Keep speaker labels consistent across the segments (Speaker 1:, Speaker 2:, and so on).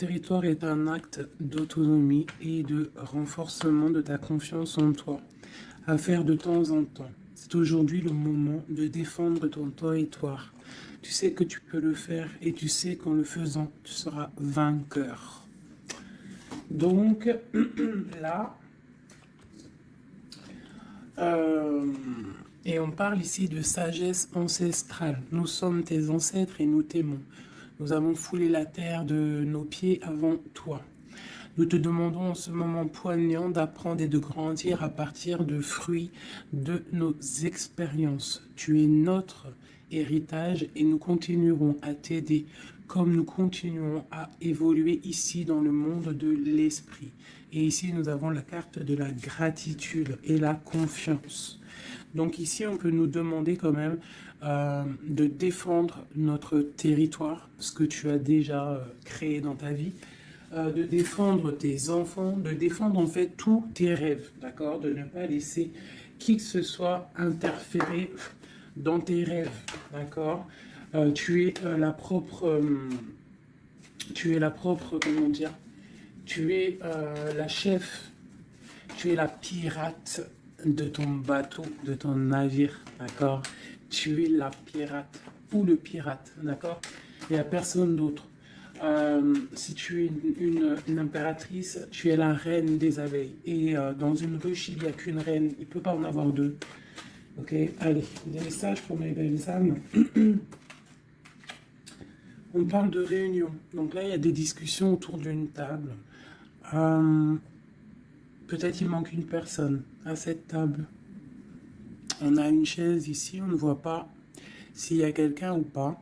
Speaker 1: Territoire est un acte d'autonomie et de renforcement de ta confiance en toi, à faire de temps en temps. C'est aujourd'hui le moment de défendre ton territoire. Tu sais que tu peux le faire et tu sais qu'en le faisant, tu seras vainqueur. Donc là, et on parle ici de sagesse ancestrale. Nous sommes tes ancêtres et nous t'aimons. Nous avons foulé la terre de nos pieds avant toi. Nous te demandons en ce moment poignant d'apprendre et de grandir à partir de fruits de nos expériences. Tu es notre héritage et nous continuerons à t'aider comme nous continuons à évoluer ici dans le monde de l'esprit. Et ici, nous avons la carte de la gratitude et la confiance. Donc ici, on peut nous demander quand même de défendre notre territoire, ce que tu as déjà créé dans ta vie, de défendre tes enfants, de défendre en fait tous tes rêves, d'accord? De ne pas laisser qui que ce soit interférer dans tes rêves, d'accord? Tu es la propre, comment dire? Tu es la chef, tu es la pirate de ton bateau, de ton navire, d'accord? Tu es la pirate ou le pirate, d'accord? Il n'y a personne d'autre. Si tu es une impératrice, tu es la reine des abeilles. Et dans une ruche, il n'y a qu'une reine. Il ne peut pas en avoir deux. Ok, allez, des messages pour mes belles âmes. On parle de réunion. Donc là, il y a des discussions autour d'une table. Peut-être il manque une personne à cette table. On a une chaise ici, on ne voit pas s'il y a quelqu'un ou pas.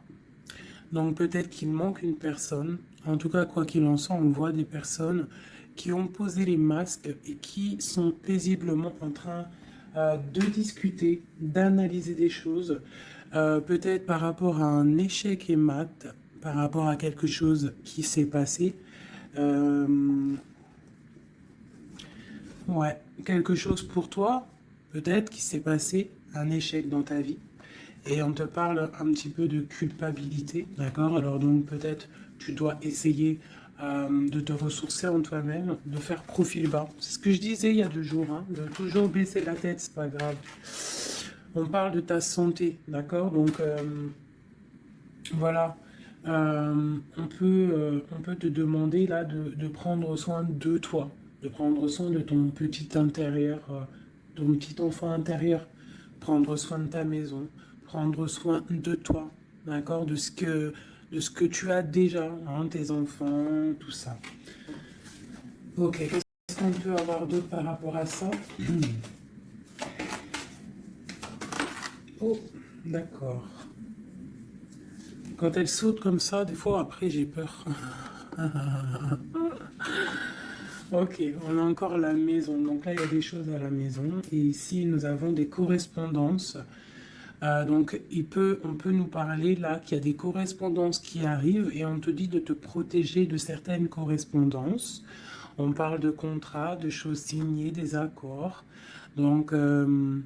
Speaker 1: Donc peut-être qu'il manque une personne. En tout cas, quoi qu'il en soit, on voit des personnes qui ont posé les masques et qui sont paisiblement en train de discuter, d'analyser des choses, peut-être par rapport à un échec et mat, par rapport à quelque chose qui s'est passé. Ouais, quelque chose pour toi, peut-être qui s'est passé, un échec dans ta vie. Et on te parle un petit peu de culpabilité, d'accord? Alors donc peut-être tu dois essayer de te ressourcer en toi-même, de faire profil bas. C'est ce que je disais il y a 2 jours, hein, de toujours baisser la tête, c'est pas grave. On parle de ta santé, d'accord? Donc voilà, on peut te demander là de prendre soin de toi, de prendre soin de ton petit intérieur, ton petit enfant intérieur, prendre soin de ta maison, prendre soin de toi, d'accord, de ce que tu as déjà, hein, tes enfants, tout ça. Ok, qu'est-ce qu'on peut avoir d'autre par rapport à ça? Oh, d'accord. Quand elle saute comme ça, des fois après j'ai peur. Ok, on a encore la maison. Donc là, il y a des choses à la maison. Et ici, nous avons des correspondances. Donc, on peut nous parler là qu'il y a des correspondances qui arrivent et on te dit de te protéger de certaines correspondances. On parle de contrats, de choses signées, des accords. Donc, il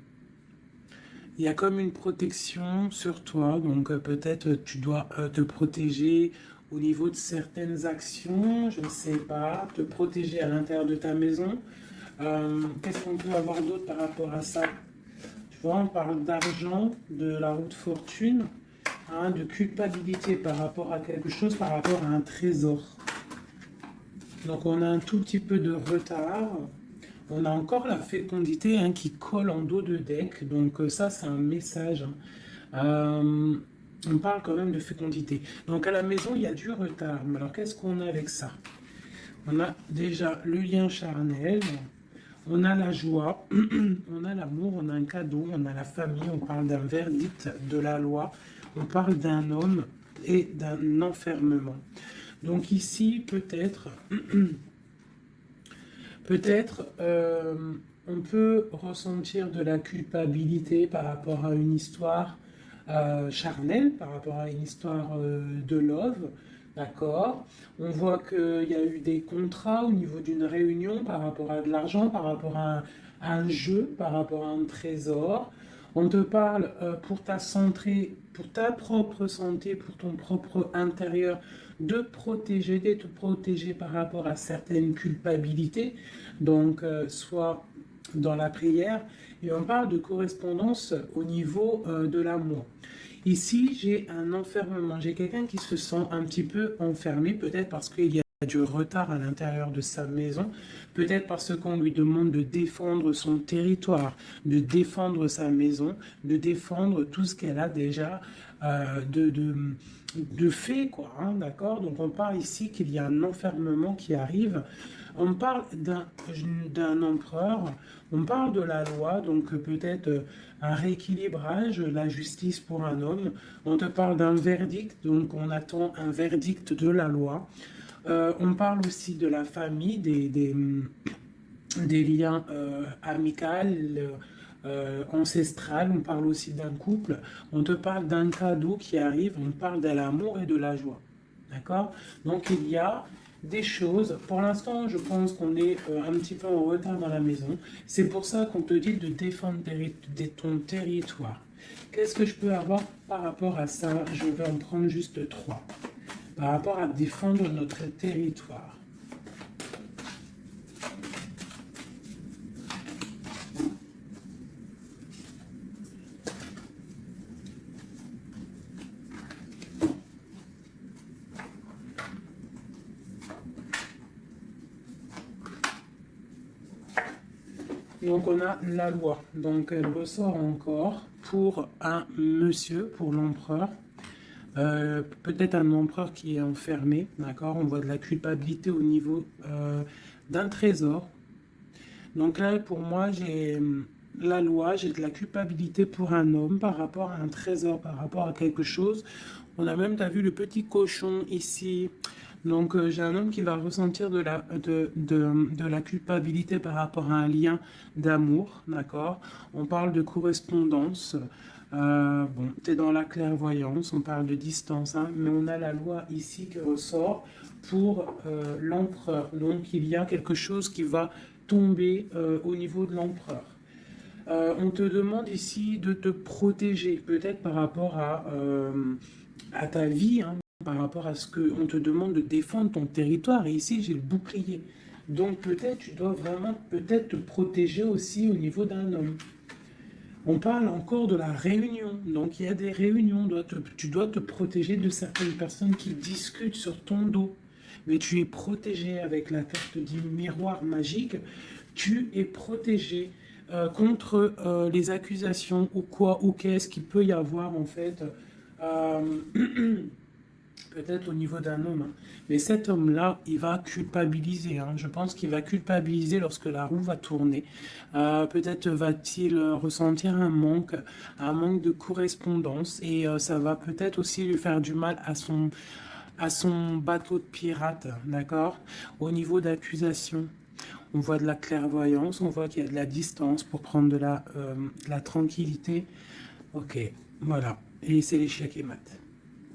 Speaker 1: y a comme une protection sur toi. Donc, peut-être tu dois te protéger au niveau de certaines actions, je ne sais pas, te protéger à l'intérieur de ta maison. Qu'est-ce qu'on peut avoir d'autre par rapport à ça? Tu vois, on parle d'argent, de la roue de fortune, hein, de culpabilité par rapport à quelque chose, par rapport à un trésor. Donc on a un tout petit peu de retard. On a encore la fécondité, hein, qui colle en dos de deck. Donc ça, c'est un message, hein. On parle quand même de fécondité. Donc à la maison, il y a du retard. Mais alors qu'est-ce qu'on a avec ça? On a déjà le lien charnel, on a la joie, on a l'amour, on a un cadeau, on a la famille, on parle d'un verdict de la loi, on parle d'un homme et d'un enfermement. Donc ici, peut-être, on peut ressentir de la culpabilité par rapport à une histoire charnelle, par rapport à une histoire de love, d'accord? On voit qu'il y a eu des contrats au niveau d'une réunion par rapport à de l'argent, par rapport à un jeu, par rapport à un trésor. On te parle pour ta santé pour ta propre santé, pour ton propre intérieur, d'être protégé par rapport à certaines culpabilités. Donc, soit dans la prière, et on parle de correspondance au niveau de l'amour. Ici, j'ai un enfermement, j'ai quelqu'un qui se sent un petit peu enfermé, peut-être parce qu'il y a du retard à l'intérieur de sa maison, peut-être parce qu'on lui demande de défendre son territoire, de défendre sa maison, de défendre tout ce qu'elle a déjà de fait, quoi, hein, d'accord? Donc on parle ici qu'il y a un enfermement qui arrive. On parle d'un empereur, on parle de la loi, donc peut-être un rééquilibrage, la justice pour un homme. On te parle d'un verdict, donc on attend un verdict de la loi. On parle aussi de la famille, des liens amicaux, ancestrales. On parle aussi d'un couple. On te parle d'un cadeau qui arrive. On parle de l'amour et de la joie. D'accord? Donc il y a des choses. Pour l'instant, je pense qu'on est un petit peu en retard dans la maison. C'est pour ça qu'on te dit de défendre ton territoire. Qu'est-ce que je peux avoir par rapport à ça? Je vais en prendre juste trois. Par rapport à défendre notre territoire. Donc on a la loi, donc elle ressort encore pour un monsieur, pour l'empereur, peut-être un empereur qui est enfermé, d'accord? On voit de la culpabilité au niveau d'un trésor. Donc là, pour moi, j'ai la loi, j'ai de la culpabilité pour un homme par rapport à un trésor, par rapport à quelque chose. On a même, tu as vu le petit cochon ici. Donc j'ai un homme qui va ressentir de la culpabilité par rapport à un lien d'amour, d'accord? On parle de correspondance. Bon, tu es dans la clairvoyance, on parle de distance, hein, mais on a la loi ici qui ressort pour l'empereur. Donc il y a quelque chose qui va tomber au niveau de l'empereur. On te demande ici de te protéger, peut-être par rapport à ta vie, hein, par rapport à ce qu'on te demande de défendre ton territoire. Et ici, j'ai le bouclier. Donc peut-être tu dois vraiment peut-être te protéger aussi au niveau d'un homme. On parle encore de la réunion. Donc il y a des réunions. Tu dois te protéger de certaines personnes qui discutent sur ton dos. Mais tu es protégé avec la carte du miroir magique. Tu es protégé contre les accusations ou quoi ou qu'est-ce qu'il peut y avoir en fait. euh, Peut-être au niveau d'un homme, hein. Mais cet homme-là, il va culpabiliser, hein. Je pense qu'il va culpabiliser lorsque la roue va tourner. Peut-être va-t-il ressentir un manque de correspondance, et ça va peut-être aussi lui faire du mal à son bateau de pirate, d'accord? Au niveau d'accusation, on voit de la clairvoyance, on voit qu'il y a de la distance pour prendre de la tranquillité. Ok, voilà. Et c'est l'échec et mat.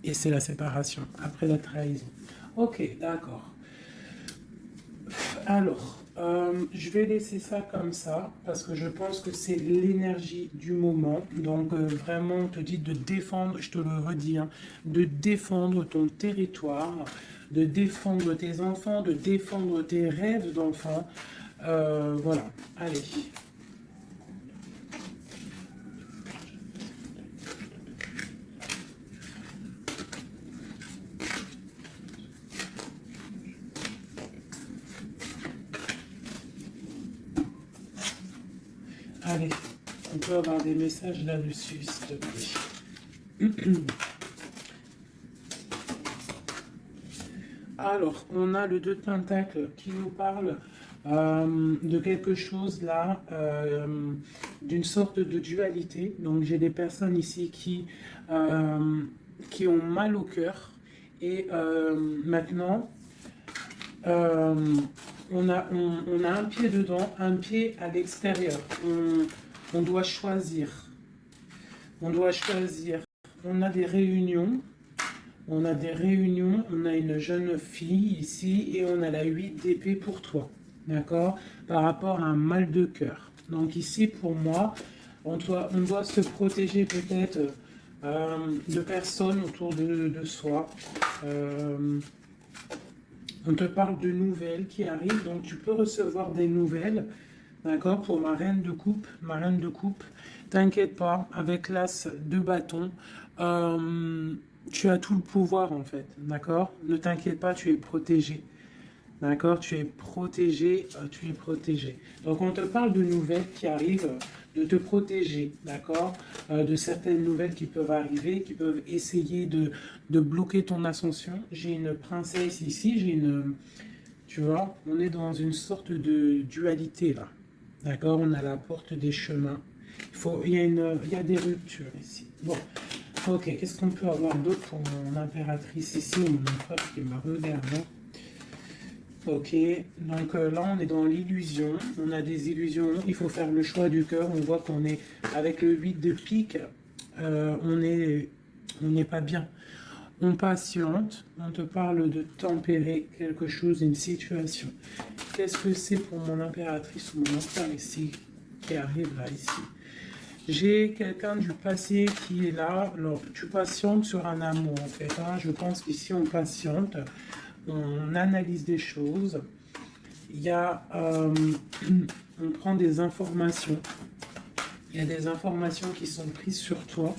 Speaker 1: Et c'est la séparation, après la trahison. Ok, d'accord. Alors, je vais laisser ça comme ça, parce que je pense que c'est l'énergie du moment. Donc, vraiment, on te dit de défendre, je te le redis, hein, de défendre ton territoire, de défendre tes enfants, de défendre tes rêves d'enfants. Voilà, allez. Allez, on peut avoir des messages là-dessus, s'il te plaît. Alors, on a le 2 de Pentacle qui nous parle de quelque chose là, d'une sorte de dualité. Donc, j'ai des personnes ici qui ont mal au cœur. Et maintenant, euh, on a un pied dedans, un pied à l'extérieur. On doit choisir. On doit choisir. On a des réunions. On a des réunions. On a une jeune fille ici et on a la 8 d'épée pour toi. D'accord? Par rapport à un mal de cœur. Donc ici, pour moi, on doit se protéger peut-être de personnes autour de soi. On te parle de nouvelles qui arrivent, donc tu peux recevoir des nouvelles, d'accord, pour ma reine de coupe. Ma reine de coupe, t'inquiète pas, avec l'as de bâton, tu as tout le pouvoir en fait, d'accord? Ne t'inquiète pas, tu es protégé. D'accord, tu es protégé, tu es protégé. Donc on te parle de nouvelles qui arrivent, de te protéger, d'accord, de certaines nouvelles qui peuvent arriver, qui peuvent essayer de bloquer ton ascension. J'ai une princesse ici, tu vois, on est dans une sorte de dualité là, d'accord, on a la porte des chemins. Il y a des ruptures ici. Bon, ok, qu'est-ce qu'on peut avoir d'autre pour mon impératrice ici, ou mon empereur qui me regarde, hein? Ok, donc là on est dans l'illusion, on a des illusions, il faut faire le choix du cœur, on voit qu'on est avec le 8 de pique, on n'est pas bien. On patiente, on te parle de tempérer quelque chose, une situation. Qu'est-ce que c'est pour mon impératrice ou mon empereur ici, qui arrive là, ici? J'ai quelqu'un du passé qui est là, alors tu patientes sur un amour en fait, hein. Je pense qu'ici on patiente, on analyse des choses, il y a, on prend des informations, il y a des informations qui sont prises sur toi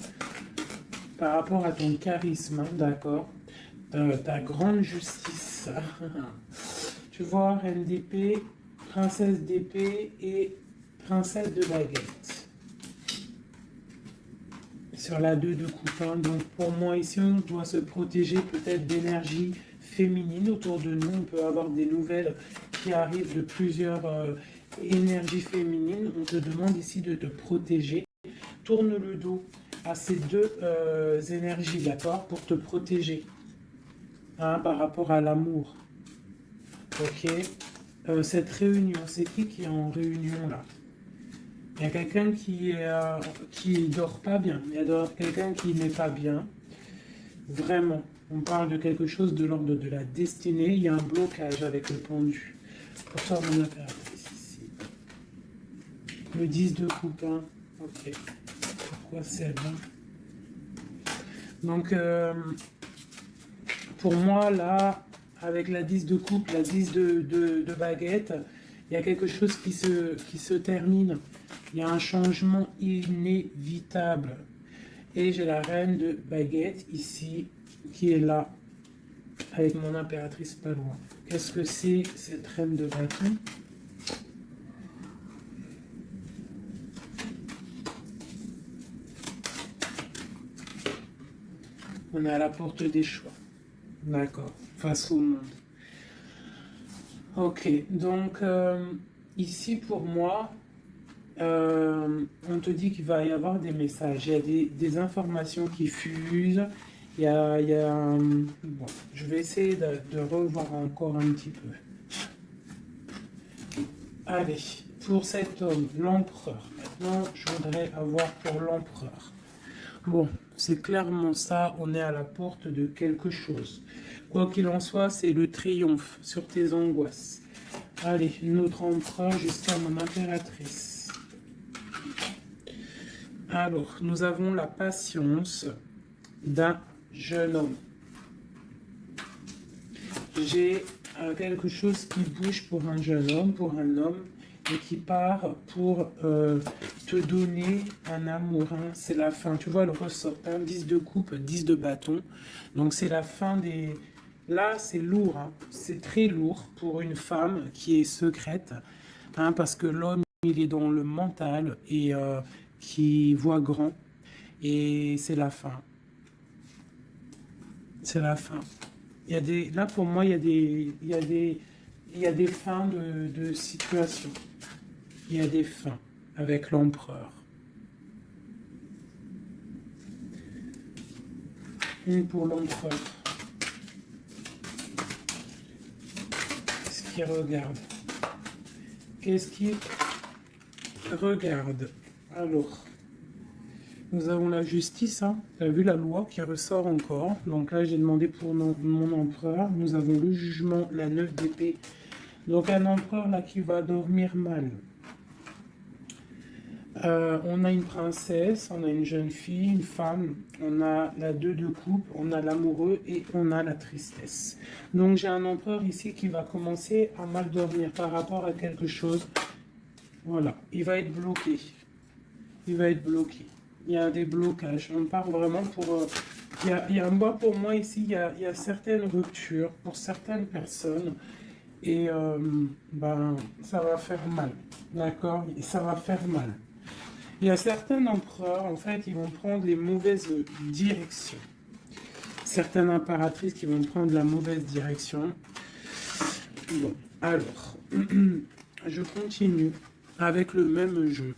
Speaker 1: par rapport à ton charisme, hein, d'accord, ta grande justice. Tu vois, reine d'épée, princesse d'épée et princesse de baguette. Sur la 2 de coupe, hein. Donc pour moi ici, on doit se protéger peut-être d'énergie féminine autour de nous. On peut avoir des nouvelles qui arrivent de plusieurs énergies féminines. On te demande ici de te protéger. Tourne le dos à ces deux énergies, d'accord, pour te protéger, hein, par rapport à l'amour. Ok. Cette réunion, c'est qui est en réunion là? Il y a quelqu'un qui dort pas bien. Il y a quelqu'un qui n'est pas bien. Vraiment. On parle de quelque chose de l'ordre de la destinée. Il y a un blocage avec le pendu. Pour ça, mon impératrice ici. Le 10 de coupe. Hein. Ok. Pourquoi celle-là? Donc, pour moi, là, avec la 10 de coupe, la 10 de baguette, il y a quelque chose qui se termine. Il y a un changement inévitable. Et j'ai la reine de baguette ici, qui est là, avec mon impératrice pas loin. Qu'est-ce que c'est cette reine de bâton? On est à la porte des choix. D'accord. Face au monde. Ok. Donc, ici, pour moi, on te dit qu'il va y avoir des messages. Il y a des informations qui fusent. Bon, je vais essayer de revoir encore un petit peu. Allez, pour cet homme, l'empereur. Maintenant, je voudrais avoir pour l'empereur. Bon, c'est clairement ça, on est à la porte de quelque chose. Quoi qu'il en soit, c'est le triomphe sur tes angoisses. Allez, notre empereur jusqu'à mon impératrice. Alors, nous avons la patience d'un jeune homme. J'ai quelque chose qui bouge pour un jeune homme, pour un homme, et qui part pour te donner un amour. Hein. C'est la fin. Tu vois le ressort, hein, 10 de coupe, 10 de bâton. Donc c'est la fin des... Là, c'est lourd. Hein. C'est très lourd pour une femme qui est secrète. Hein, parce que l'homme, il est dans le mental et qui voit grand. Et c'est la fin. C'est la fin. Il y a des, là, pour moi, il y a des fins de situation. Il y a des fins avec l'empereur. Une pour l'empereur. Qu'est-ce qu'il regarde? Qu'est-ce qu'il regarde? Alors, nous avons la justice, hein. Tu as vu la loi qui ressort encore. Donc là, j'ai demandé pour mon empereur. Nous avons le jugement, la 9 d'épée. Donc un empereur là qui va dormir mal. On a une princesse, on a une jeune fille, une femme, on a la 2 de coupe, on a l'amoureux et on a la tristesse. Donc j'ai un empereur ici qui va commencer à mal dormir par rapport à quelque chose. Voilà, il va être bloqué. Il va être bloqué. Il y a des blocages. On part vraiment pour... moi, pour moi ici, il y a certaines ruptures pour certaines personnes. Et ben, ça va faire mal. D'accord? Et ça va faire mal. Il y a certains empereurs, en fait, ils vont prendre les mauvaises directions. Certaines impératrices qui vont prendre la mauvaise direction. Bon, alors, je continue avec le même jeu.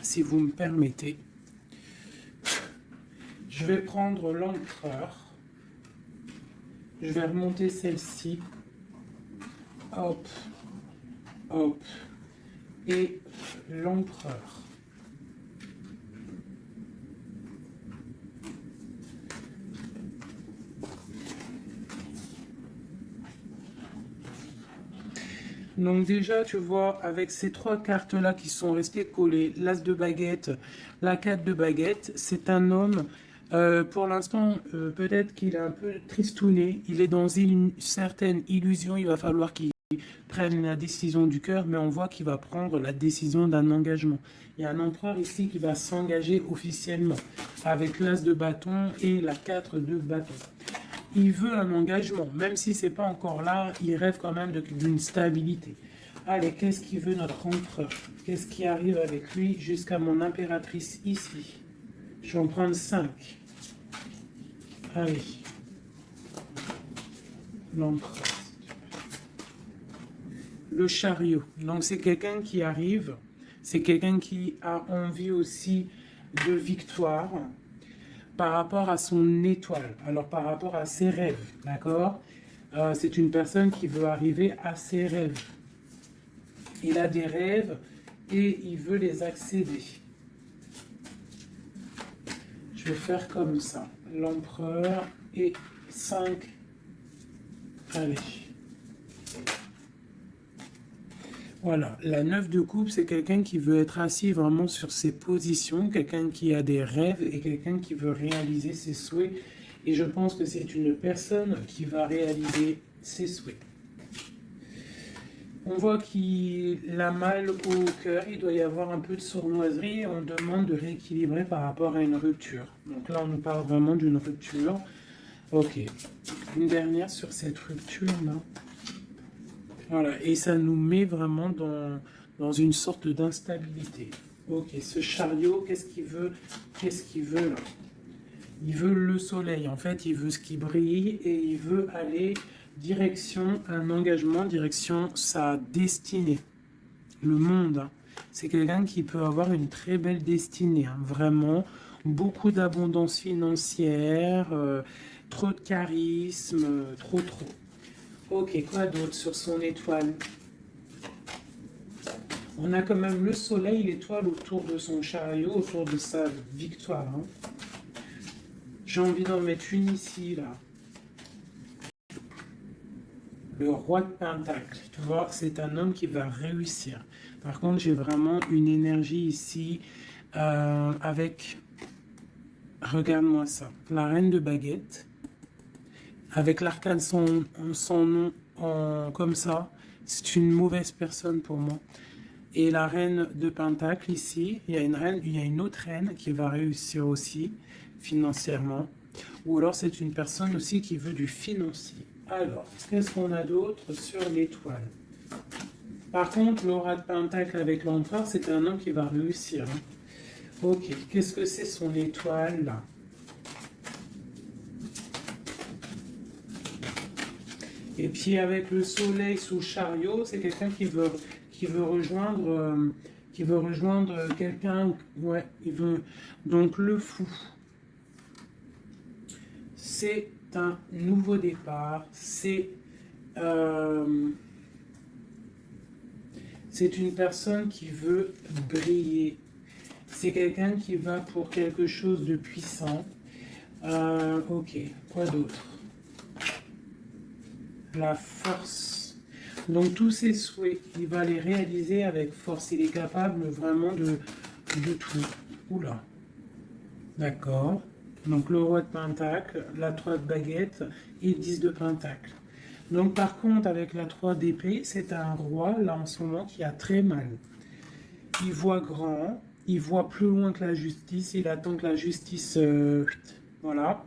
Speaker 1: Si vous me permettez, je vais prendre l'empereur. Je vais remonter celle-ci. Hop, hop. Et l'empereur. Donc déjà, tu vois, avec ces 3 cartes-là qui sont restées collées, l'As de baguette, la 4 de baguette, c'est un homme, pour l'instant, peut-être qu'il est un peu tristouné, il est dans une certaine illusion, il va falloir qu'il prenne la décision du cœur, mais on voit qu'il va prendre la décision d'un engagement. Il y a un empereur ici qui va s'engager officiellement, avec l'As de bâton et la 4 de bâton. Il veut un engagement, même si c'est pas encore là, il rêve quand même d'une stabilité. Allez, qu'est-ce qu'il veut notre empereur? Qu'est-ce qui arrive avec lui jusqu'à mon impératrice ici? Je vais en prendre 5. Allez. L'empereur. Le chariot. Donc c'est quelqu'un qui arrive, c'est quelqu'un qui a envie aussi de victoire, par rapport à son étoile, alors par rapport à ses rêves, d'accord? C'est une personne qui veut arriver à ses rêves. Il a des rêves et il veut les accéder. Je vais faire comme ça. L'empereur et 5. Allez. Voilà, la 9 de coupe, c'est quelqu'un qui veut être assis vraiment sur ses positions, quelqu'un qui a des rêves et quelqu'un qui veut réaliser ses souhaits. Et je pense que c'est une personne qui va réaliser ses souhaits. On voit qu'il a mal au cœur, il doit y avoir un peu de sournoiserie et on demande de rééquilibrer par rapport à une rupture. Donc là, on nous parle vraiment d'une rupture. Ok, une dernière sur cette rupture-là. Voilà, et ça nous met vraiment dans une sorte d'instabilité. Ok, ce chariot, qu'est-ce qu'il veut? Qu'est-ce qu'il veut là? Il veut le soleil, en fait, il veut ce qui brille et il veut aller direction un engagement, direction sa destinée, le monde. Hein. C'est quelqu'un qui peut avoir une très belle destinée, hein, vraiment, beaucoup d'abondance financière, trop de charisme, trop. Ok, quoi d'autre sur son étoile? On a quand même le soleil, l'étoile autour de son chariot, autour de sa victoire. Hein. J'ai envie d'en mettre une ici, là. Le roi de Pentacle. Tu vois, c'est un homme qui va réussir. Par contre, j'ai vraiment une énergie ici avec... Regarde-moi ça. La reine de baguette. Avec l'arcane son nom comme ça, c'est une mauvaise personne pour moi. Et la reine de Pentacle ici, il y a une autre reine qui va réussir aussi financièrement. Ou alors c'est une personne aussi qui veut du financier. Alors, qu'est-ce qu'on a d'autre sur l'étoile? Par contre, l'aura de Pentacle avec l'empereur, c'est un homme qui va réussir. Hein. Ok, qu'est-ce que c'est son étoile là? Et puis avec le soleil sous chariot, c'est quelqu'un qui veut rejoindre quelqu'un. Ouais, il veut donc le fou. C'est un nouveau départ. C'est une personne qui veut briller. C'est quelqu'un qui va pour quelque chose de puissant. Ok, quoi d'autre? La force. Donc tous ses souhaits, il va les réaliser avec force. Il est capable vraiment de tout. Oula. D'accord. Donc le roi de pentacle, la 3 de baguette et 10 de pentacle. Donc par contre, avec la 3 d'épée, c'est un roi, là en ce moment, qui a très mal. Il voit grand, il voit plus loin que la justice, il attend que la justice... voilà.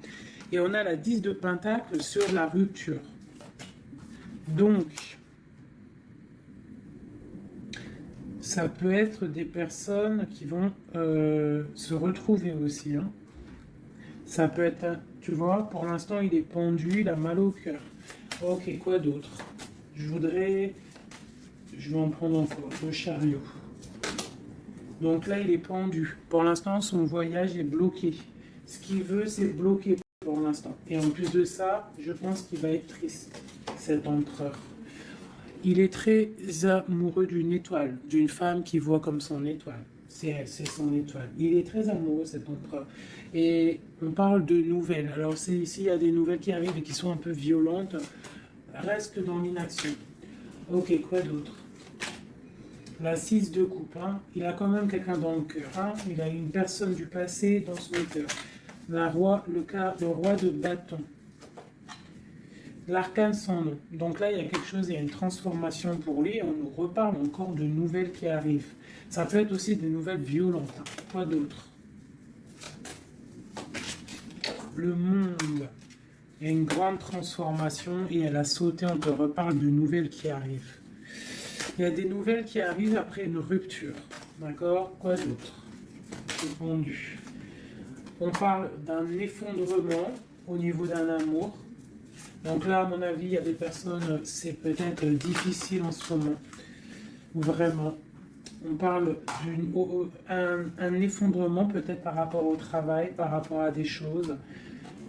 Speaker 1: Et on a la 10 de pentacle sur la rupture. Donc, ça peut être des personnes qui vont se retrouver aussi. Hein. Ça peut être, tu vois, pour l'instant, il est pendu, il a mal au cœur. Ok, quoi d'autre? Je vais en prendre encore, le chariot. Donc là, il est pendu. Pour l'instant, son voyage est bloqué. Ce qu'il veut, c'est bloquer pour l'instant. Et en plus de ça, je pense qu'il va être triste, cet empereur. Il est très amoureux d'une étoile, d'une femme qu'il voit comme son étoile. C'est elle, c'est son étoile. Il est très amoureux, cet empereur. Et on parle de nouvelles. Alors, s'il y a des nouvelles qui arrivent et qui sont un peu violentes, reste dans l'inaction. Ok, quoi d'autre? La 6 de coupe, hein. Il a quand même quelqu'un dans le cœur. Hein. Il a une personne du passé dans son cœur. Le roi de bâton. L'arcane sans nom. Donc là, il y a quelque chose, il y a une transformation pour lui. Et on nous reparle encore de nouvelles qui arrivent. Ça peut être aussi des nouvelles violentes. Hein. Quoi d'autre? Le monde. Il y a une grande transformation et elle a sauté. On te reparle de nouvelles qui arrivent. Il y a des nouvelles qui arrivent après une rupture. D'accord? Quoi d'autre? Répondu. On parle d'un effondrement au niveau d'un amour. Donc là, à mon avis, il y a des personnes, c'est peut-être difficile en ce moment. Vraiment. On parle d'un effondrement peut-être par rapport au travail, par rapport à des choses.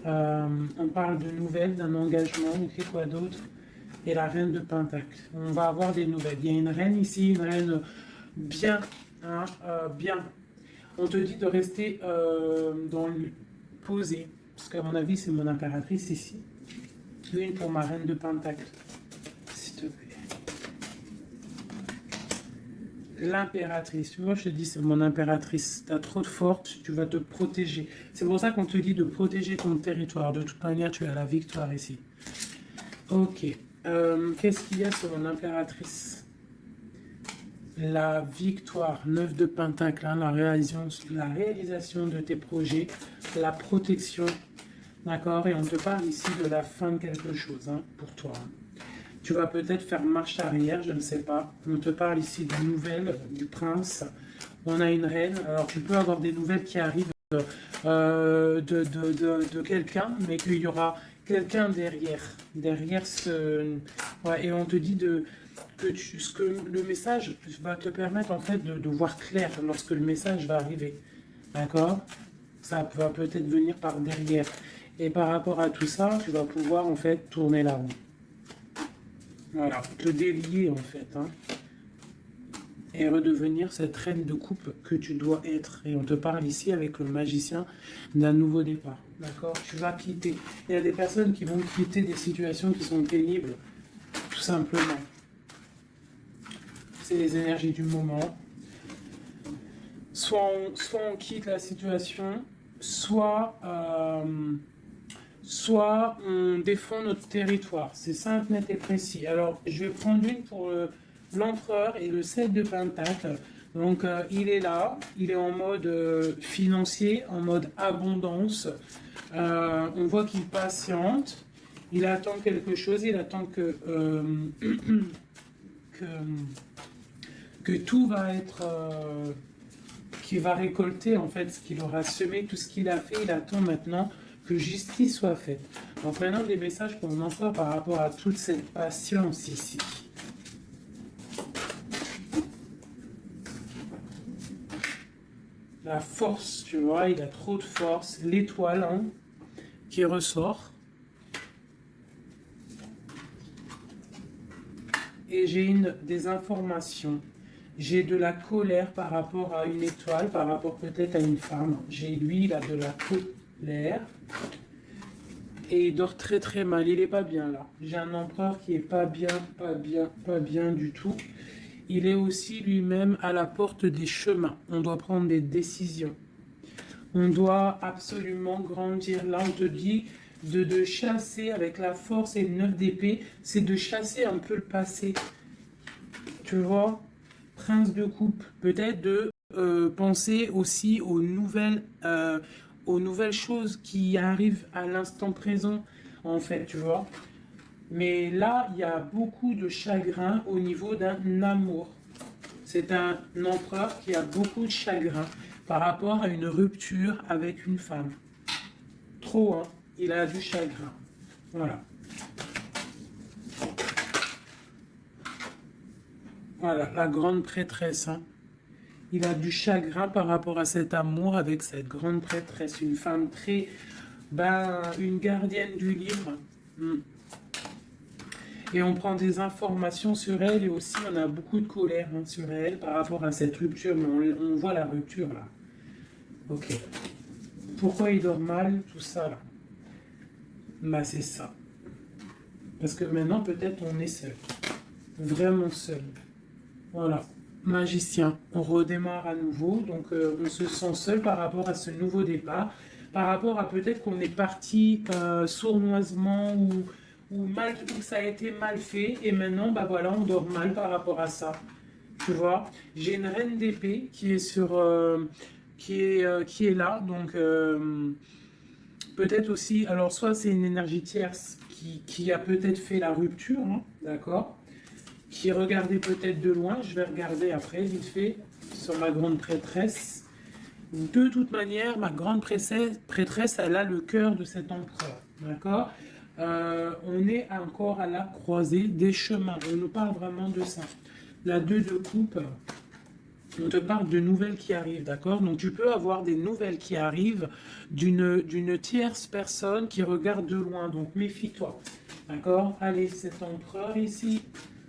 Speaker 1: On parle de nouvelles, d'un engagement, ok, quoi d'autre? Et la reine de pentacle. On va avoir des nouvelles. Il y a une reine ici, une reine bien, hein, bien. On te dit de rester posé, parce qu'à mon avis, c'est mon impératrice ici. Une pour ma reine de pentacle, s'il te plaît. L'impératrice, tu vois, je te dis, c'est mon impératrice. Tu as trop de force, tu vas te protéger. C'est pour ça qu'on te dit de protéger ton territoire. De toute manière, tu as la victoire ici. Ok. Qu'est-ce qu'il y a sur l'impératrice? La victoire, 9 de pentacle, hein, la réalisation de tes projets, la protection, d'accord? Et on te parle ici de la fin de quelque chose, hein, pour toi. Tu vas peut-être faire marche arrière, je ne sais pas. On te parle ici de nouvelles, du prince. On a une reine, alors tu peux avoir des nouvelles qui arrivent de quelqu'un, mais qu'il y aura quelqu'un derrière ce... Ouais, et on te dit que le message va te permettre en fait de voir clair lorsque le message va arriver. D'accord? Ça va peut-être venir par derrière. Et par rapport à tout ça, tu vas pouvoir en fait tourner la roue. Voilà, te délier en fait. Hein. Et redevenir cette reine de coupe que tu dois être. Et on te parle ici avec le magicien d'un nouveau départ. D'accord? Tu vas quitter. Il y a des personnes qui vont quitter des situations qui sont pénibles, tout simplement. C'est les énergies du moment. Soit on quitte la situation, soit on défend notre territoire. C'est simple, net et précis. Alors, je vais prendre une pour l'empereur et le 7 de pentacle. Donc, il est là, il est en mode financier, en mode abondance. On voit qu'il patiente, il attend quelque chose, il attend que tout va être... qu'il va récolter en fait ce qu'il aura semé, tout ce qu'il a fait, il attend maintenant que justice soit faite. Donc maintenant des messages pour mon empereur par rapport à toute cette patience ici. La force, tu vois, il a trop de force. L'étoile hein, qui ressort. Et j'ai des informations. J'ai de la colère par rapport à une étoile, par rapport peut-être à une femme. Lui, il a de la colère. Et il dort très très mal, il est pas bien là. J'ai un empereur qui est pas bien, pas bien, pas bien du tout. Il est aussi lui-même à la porte des chemins. On doit prendre des décisions. On doit absolument grandir. Là, on te dit de chasser avec la force et le 9 d'épée, c'est de chasser un peu le passé. Tu vois, prince de coupe, peut-être de penser aussi aux nouvelles choses qui arrivent à l'instant présent, en fait, tu vois. Mais là, il y a beaucoup de chagrin au niveau d'un amour. C'est un empereur qui a beaucoup de chagrin par rapport à une rupture avec une femme. Trop, hein. Il a du chagrin. Voilà. Voilà, la grande prêtresse, hein. Il a du chagrin par rapport à cet amour avec cette grande prêtresse. Une femme très... une gardienne du livre. Hmm. Et on prend des informations sur elle et aussi on a beaucoup de colère, hein, sur elle par rapport à cette rupture. Mais on voit la rupture là. Ok. Pourquoi il dort mal, tout ça là? Bah c'est ça. Parce que maintenant peut-être on est seul. Vraiment seul. Voilà. Magicien. On redémarre à nouveau. Donc on se sent seul par rapport à ce nouveau départ. Par rapport à peut-être qu'on est parti sournoisement ou mal, ou ça a été mal fait. Et maintenant, bah voilà, on dort mal par rapport à ça. Tu vois, j'ai une reine d'épée qui est qui est là. Donc peut-être aussi, alors soit c'est une énergie tierce qui a peut-être fait la rupture, hein, d'accord, qui regardait peut-être de loin. Je vais regarder après, vite fait, sur ma grande prêtresse. De toute manière, ma grande prêtresse, elle a le cœur de cet empereur, d'accord. On est encore à la croisée des chemins. On nous parle vraiment de ça. La 2 de coupe, on te parle de nouvelles qui arrivent, d'accord? Donc tu peux avoir des nouvelles qui arrivent d'une tierce personne qui regarde de loin. Donc méfie-toi, d'accord? Allez, cet empereur ici,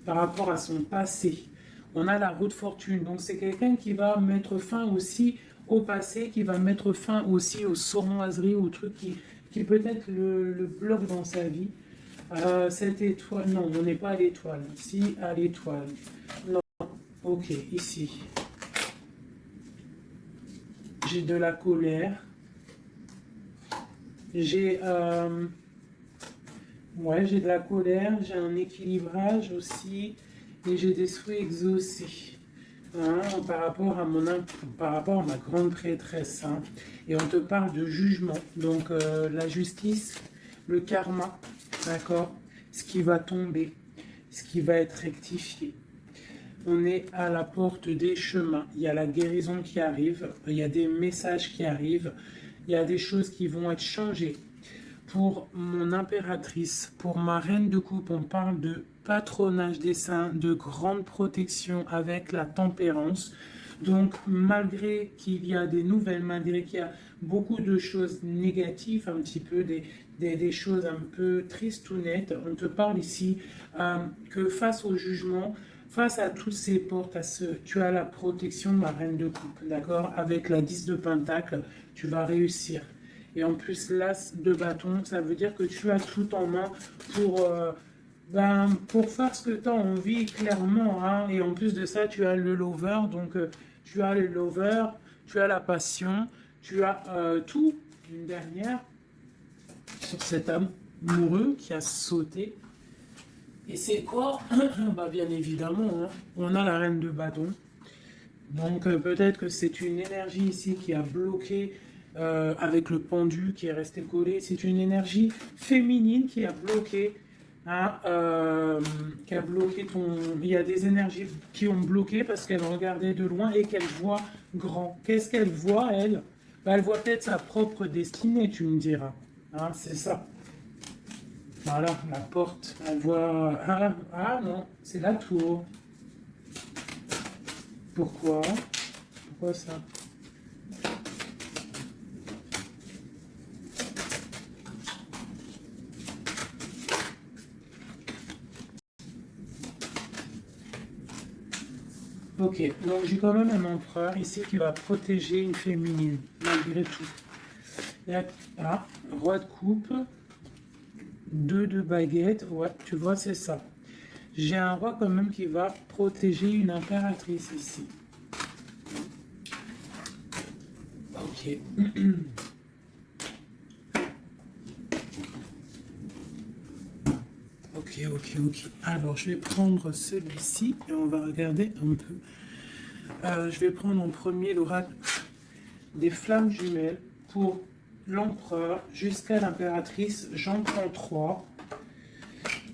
Speaker 1: par rapport à son passé, on a la roue de fortune. Donc c'est quelqu'un qui va mettre fin aussi au passé, qui va mettre fin aussi aux sournoiseries, aux trucs qui peut-être le bloquent dans sa vie. Cette étoile, non, on n'est pas à l'étoile. Si, à l'étoile. Non, ok, ici. J'ai de la colère. J'ai j'ai de la colère, j'ai un équilibrage aussi, et j'ai des souhaits exaucés. Hein, par rapport à ma grande prêtresse. Hein. Et on te parle de jugement. Donc la justice, le karma, d'accord? Ce qui va tomber, ce qui va être rectifié. On est à la porte des chemins. Il y a la guérison qui arrive, il y a des messages qui arrivent, il y a des choses qui vont être changées. Pour mon impératrice, pour ma reine de coupe, on parle de patronage des saints, de grande protection avec la tempérance. Donc, malgré qu'il y a des nouvelles, malgré qu'il y a beaucoup de choses négatives, un petit peu des choses un peu tristes ou nettes, on te parle ici que face au jugement, face à toutes ces portes, tu as la protection de ma reine de coupe, d'accord? Avec la 10 de pentacle, tu vas réussir. Et en plus, l'as de bâton, ça veut dire que tu as tout en main pour faire ce que tu as envie, clairement. Hein. Et en plus de ça, tu as le lover. Donc, tu as le lover, tu as la passion, tu as tout. Une dernière sur cet amoureux qui a sauté. Et c'est quoi? Bien évidemment, hein, on a la reine de bâton. Donc, peut-être que c'est une énergie ici qui a bloqué avec le pendu qui est resté collé. C'est une énergie féminine qui a bloqué, hein, ton... Il y a des énergies qui ont bloqué parce qu'elle regardait de loin et qu'elle voit grand. Qu'est-ce qu'elle voit, elle? Elle voit peut-être sa propre destinée, tu me diras. Hein, c'est ça. Voilà, la porte. Elle voit... Ah non, c'est la tour. Pourquoi? Pourquoi ça? Ok, donc j'ai quand même un empereur ici qui va protéger une féminine, malgré tout. Roi de coupe. 2 de baguette. Ouais, tu vois, c'est ça. J'ai un roi quand même qui va protéger une impératrice ici. Ok. Ok. Alors, je vais prendre celui-ci et on va regarder un peu. Je vais prendre en premier l'oracle des flammes jumelles pour l'empereur jusqu'à l'impératrice. J'en prends 3.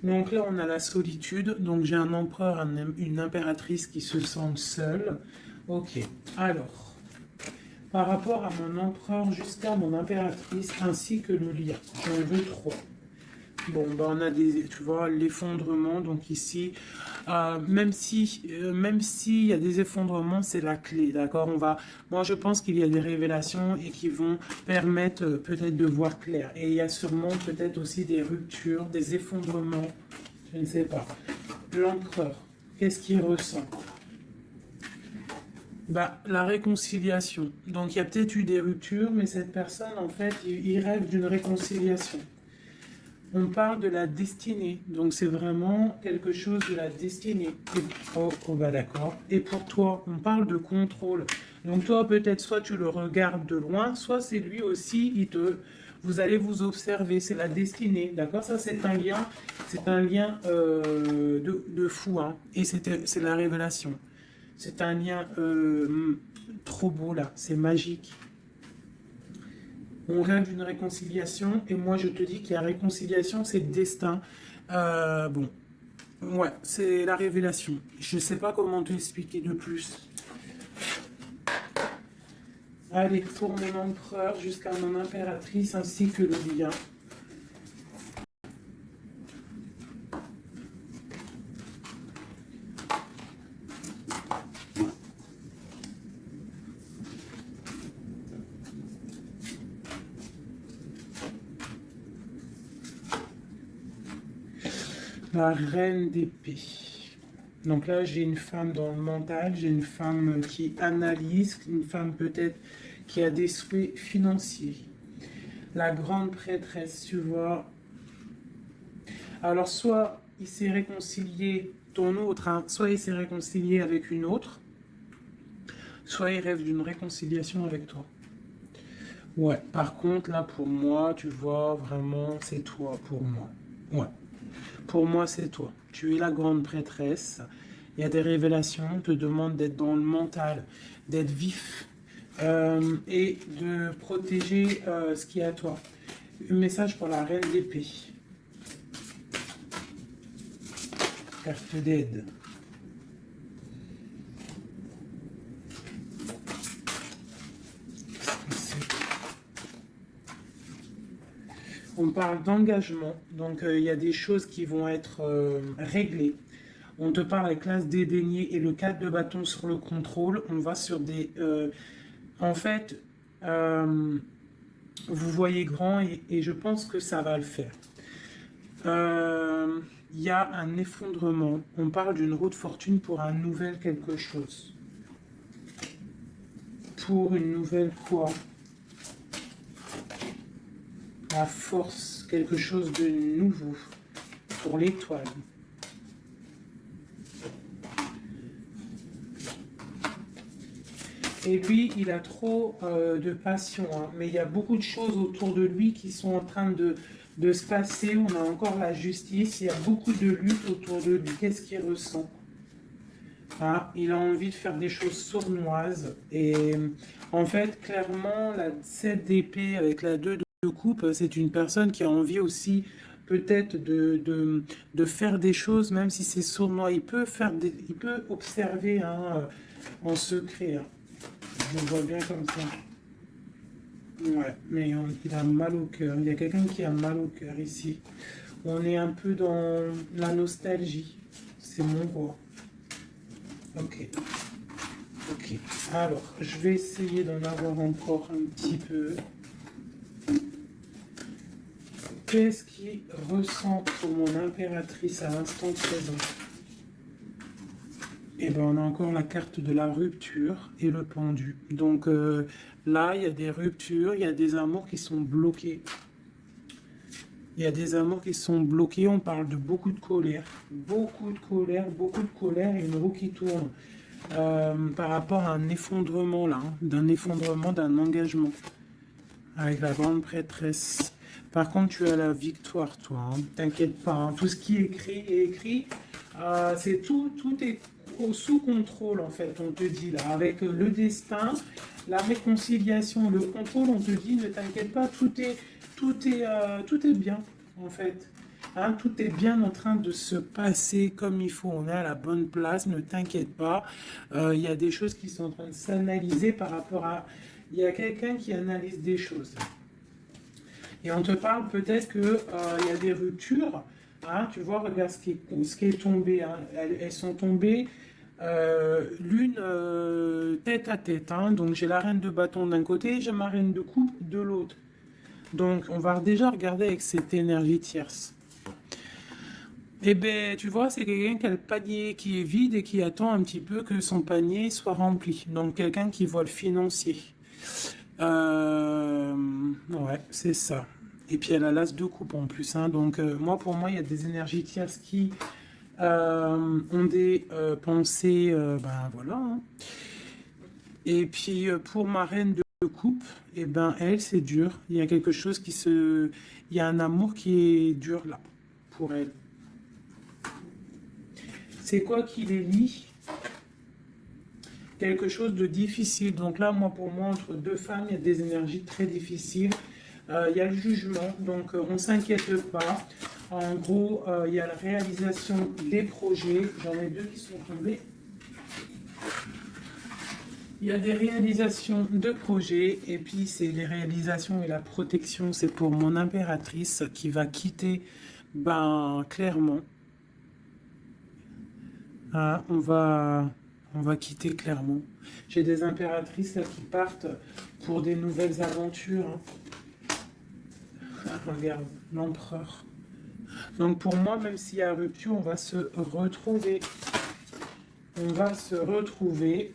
Speaker 1: Donc là, on a la solitude. Donc j'ai un empereur, une impératrice qui se sentent seuls. Ok. Alors, par rapport à mon empereur jusqu'à mon impératrice ainsi que le lien, j'en veux 3. Bon, ben on a des, tu vois, l'effondrement. Donc ici, même s'il y a des effondrements, c'est la clé, d'accord. Moi, je pense qu'il y a des révélations et qui vont permettre peut-être de voir clair. Et il y a sûrement peut-être aussi des ruptures, des effondrements. Je ne sais pas. L'empereur, qu'est-ce qu'il ressent? Bah, la réconciliation. Donc, il y a peut-être eu des ruptures, mais cette personne, en fait, il rêve d'une réconciliation. On parle de la destinée, donc c'est vraiment quelque chose de la destinée. Bah d'accord. Et pour toi, on parle de contrôle. Donc toi, peut-être soit tu le regardes de loin, soit c'est lui aussi, vous allez vous observer. C'est la destinée, d'accord. Ça, c'est un lien de fou, hein. Et c'est la révélation. C'est un lien trop beau là, c'est magique. On rêve d'une réconciliation et moi je te dis que la réconciliation c'est le destin. Bon, ouais, c'est la révélation. Je ne sais pas comment te expliquer de plus. Allez, pour mon empereur jusqu'à mon impératrice ainsi que le lien. La reine d'épée. Donc là, j'ai une femme dans le mental, j'ai une femme qui analyse, une femme peut-être qui a des souhaits financiers. La grande prêtresse, tu vois. Alors, soit il s'est réconcilié, ton autre, hein, soit il s'est réconcilié avec une autre, soit il rêve d'une réconciliation avec toi. Ouais, par contre, là, pour moi, tu vois, vraiment, c'est toi pour moi. Ouais. Pour moi, c'est toi. Tu es la grande prêtresse. Il y a des révélations. On te demande d'être dans le mental, d'être vif et de protéger ce qui est à toi. Un message pour la reine d'épée. Carte d'aide. On parle d'engagement, donc il y a des choses qui vont être réglées. On te parle avec l'as dédaigné et le 4 de bâton sur le contrôle. On va sur des... en fait, vous voyez grand et je pense que ça va le faire. Il y a un effondrement. On parle d'une roue de fortune pour un nouvel quelque chose. Pour une nouvelle quoi? La force, quelque chose de nouveau. Pour l'étoile. Et lui, il a trop de passion, hein. Mais il y a beaucoup de choses autour de lui qui sont en train de se passer. On a encore la justice, il y a beaucoup de lutte autour de lui. Qu'est-ce qu'il ressent? Ah, il a envie de faire des choses sournoises. Et en fait, clairement, la 7 d'épée avec la 2 de coupe, c'est une personne qui a envie aussi peut-être de faire des choses, même si c'est sournois. Il peut observer, hein, en secret, hein. Je le vois bien comme ça. Ouais, mais il a mal au cœur. Il y a quelqu'un qui a mal au cœur ici. On est un peu dans la nostalgie. C'est mon roi. Ok. Ok. Alors, je vais essayer d'en avoir encore un petit peu. Qu'est-ce qu'il ressent pour mon impératrice à l'instant présent? Et ben on a encore la carte de la rupture et le pendu. Donc là, il y a des ruptures, il y a des amours qui sont bloqués. Il y a des amours qui sont bloqués. On parle de beaucoup de colère. Beaucoup de colère, beaucoup de colère et une roue qui tourne. Par rapport à un effondrement là, hein, d'un effondrement, d'un engagement. Avec la grande prêtresse. Par contre, tu as la victoire, toi. Hein. T'inquiète pas. Hein. Tout ce qui est écrit est écrit. C'est tout, tout est sous contrôle, en fait, on te dit là. Avec le destin, la réconciliation, le contrôle, on te dit, ne t'inquiète pas, tout est bien, en fait. Hein, tout est bien en train de se passer comme il faut. On est à la bonne place, ne t'inquiète pas. Il y a des choses qui sont en train de s'analyser par rapport à... Il y a quelqu'un qui analyse des choses. Et on te parle peut-être qu'il y a des ruptures. Hein, tu vois, regarde ce qui est tombé. Hein. Elles sont tombées l'une tête à tête. Hein. Donc j'ai la reine de bâton d'un côté, j'ai ma reine de coupe de l'autre. Donc on va déjà regarder avec cette énergie tierce. Eh bien, tu vois, c'est quelqu'un qui a le panier qui est vide et qui attend un petit peu que son panier soit rempli. Donc quelqu'un qui voit le financier. Ouais, c'est ça. Et puis elle a l'as de coupe en plus. Hein. Donc moi, pour moi, il y a des énergies tierces qui ont des pensées, ben voilà. Hein. Et puis pour ma reine de coupe, et ben elle, c'est dur. Il y a quelque chose qui se... Il y a un amour qui est dur là, pour elle. C'est quoi qui les lie? Quelque chose de difficile. Donc là, moi, pour moi, entre deux femmes, il y a des énergies très difficiles. Il y a le jugement, donc on ne s'inquiète pas. En gros, il y a la réalisation des projets. J'en ai deux qui sont tombés. Il y a des réalisations de projets, et puis c'est les réalisations et la protection. C'est pour mon impératrice qui va quitter, ben, clairement. Ah, on va quitter clairement. J'ai des impératrices là, qui partent pour des nouvelles aventures. Hein. Ah, regarde, l'empereur. Donc pour moi, même s'il y a rupture, on va se retrouver. On va se retrouver.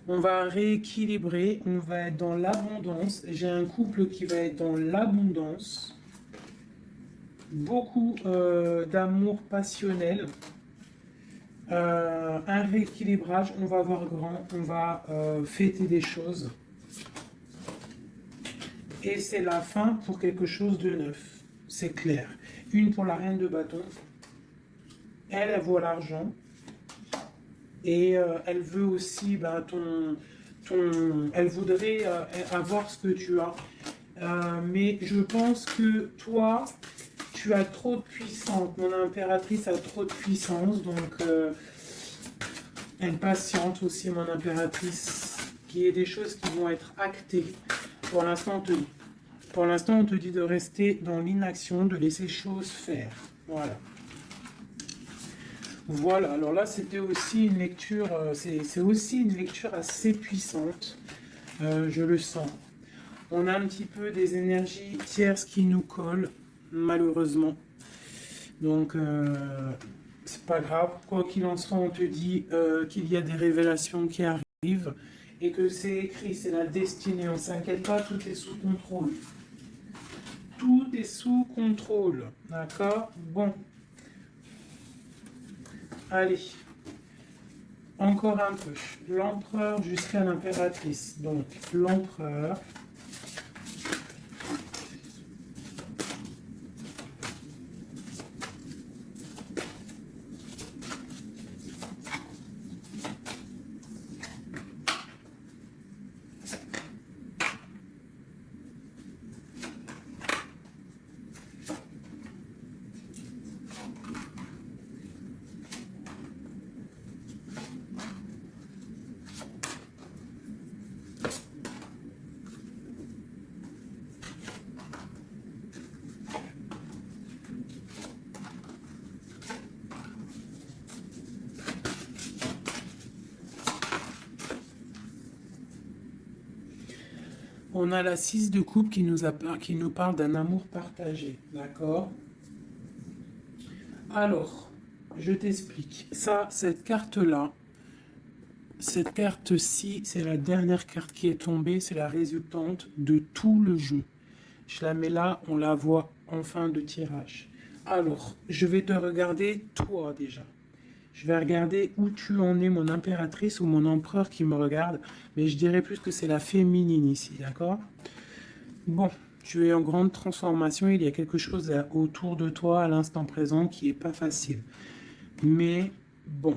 Speaker 1: On va rééquilibrer. On va être dans l'abondance. J'ai un couple qui va être dans l'abondance. Beaucoup d'amour passionnel. Un rééquilibrage, on va voir grand, on va fêter des choses. Et c'est la fin pour quelque chose de neuf, c'est clair. Une pour la reine de bâton, elle voit l'argent. Et elle veut aussi bah, elle voudrait avoir ce que tu as. Mais je pense que toi, tu as trop de puissance. Mon impératrice a trop de puissance, donc elle patiente aussi, mon impératrice, qu'il y ait des choses qui vont être actées. Pour l'instant, on te dit de rester dans l'inaction, de laisser choses faire. Voilà. Voilà, alors là, c'était aussi une lecture, c'est aussi une lecture assez puissante, je le sens. On a un petit peu des énergies tierces qui nous collent, malheureusement. Donc, c'est pas grave. Quoi qu'il en soit, on te dit qu'il y a des révélations qui arrivent et que c'est écrit, c'est la destinée. On ne s'inquiète pas, tout est sous contrôle. Tout est sous contrôle. D'accord? Bon. Allez. Encore un peu. L'empereur jusqu'à l'impératrice. Donc, l'empereur. On a la 6 de coupe qui nous parle d'un amour partagé. D'accord? Alors, je t'explique. Ça, cette carte-là, cette carte-ci, c'est la dernière carte qui est tombée. C'est la résultante de tout le jeu. Je la mets là, on la voit en fin de tirage. Alors, je vais te regarder toi déjà. Je vais regarder où tu en es, mon impératrice ou mon empereur qui me regarde. Mais je dirais plus que c'est la féminine ici, d'accord? Bon, tu es en grande transformation. Il y a quelque chose autour de toi à l'instant présent qui est pas facile. Mais bon,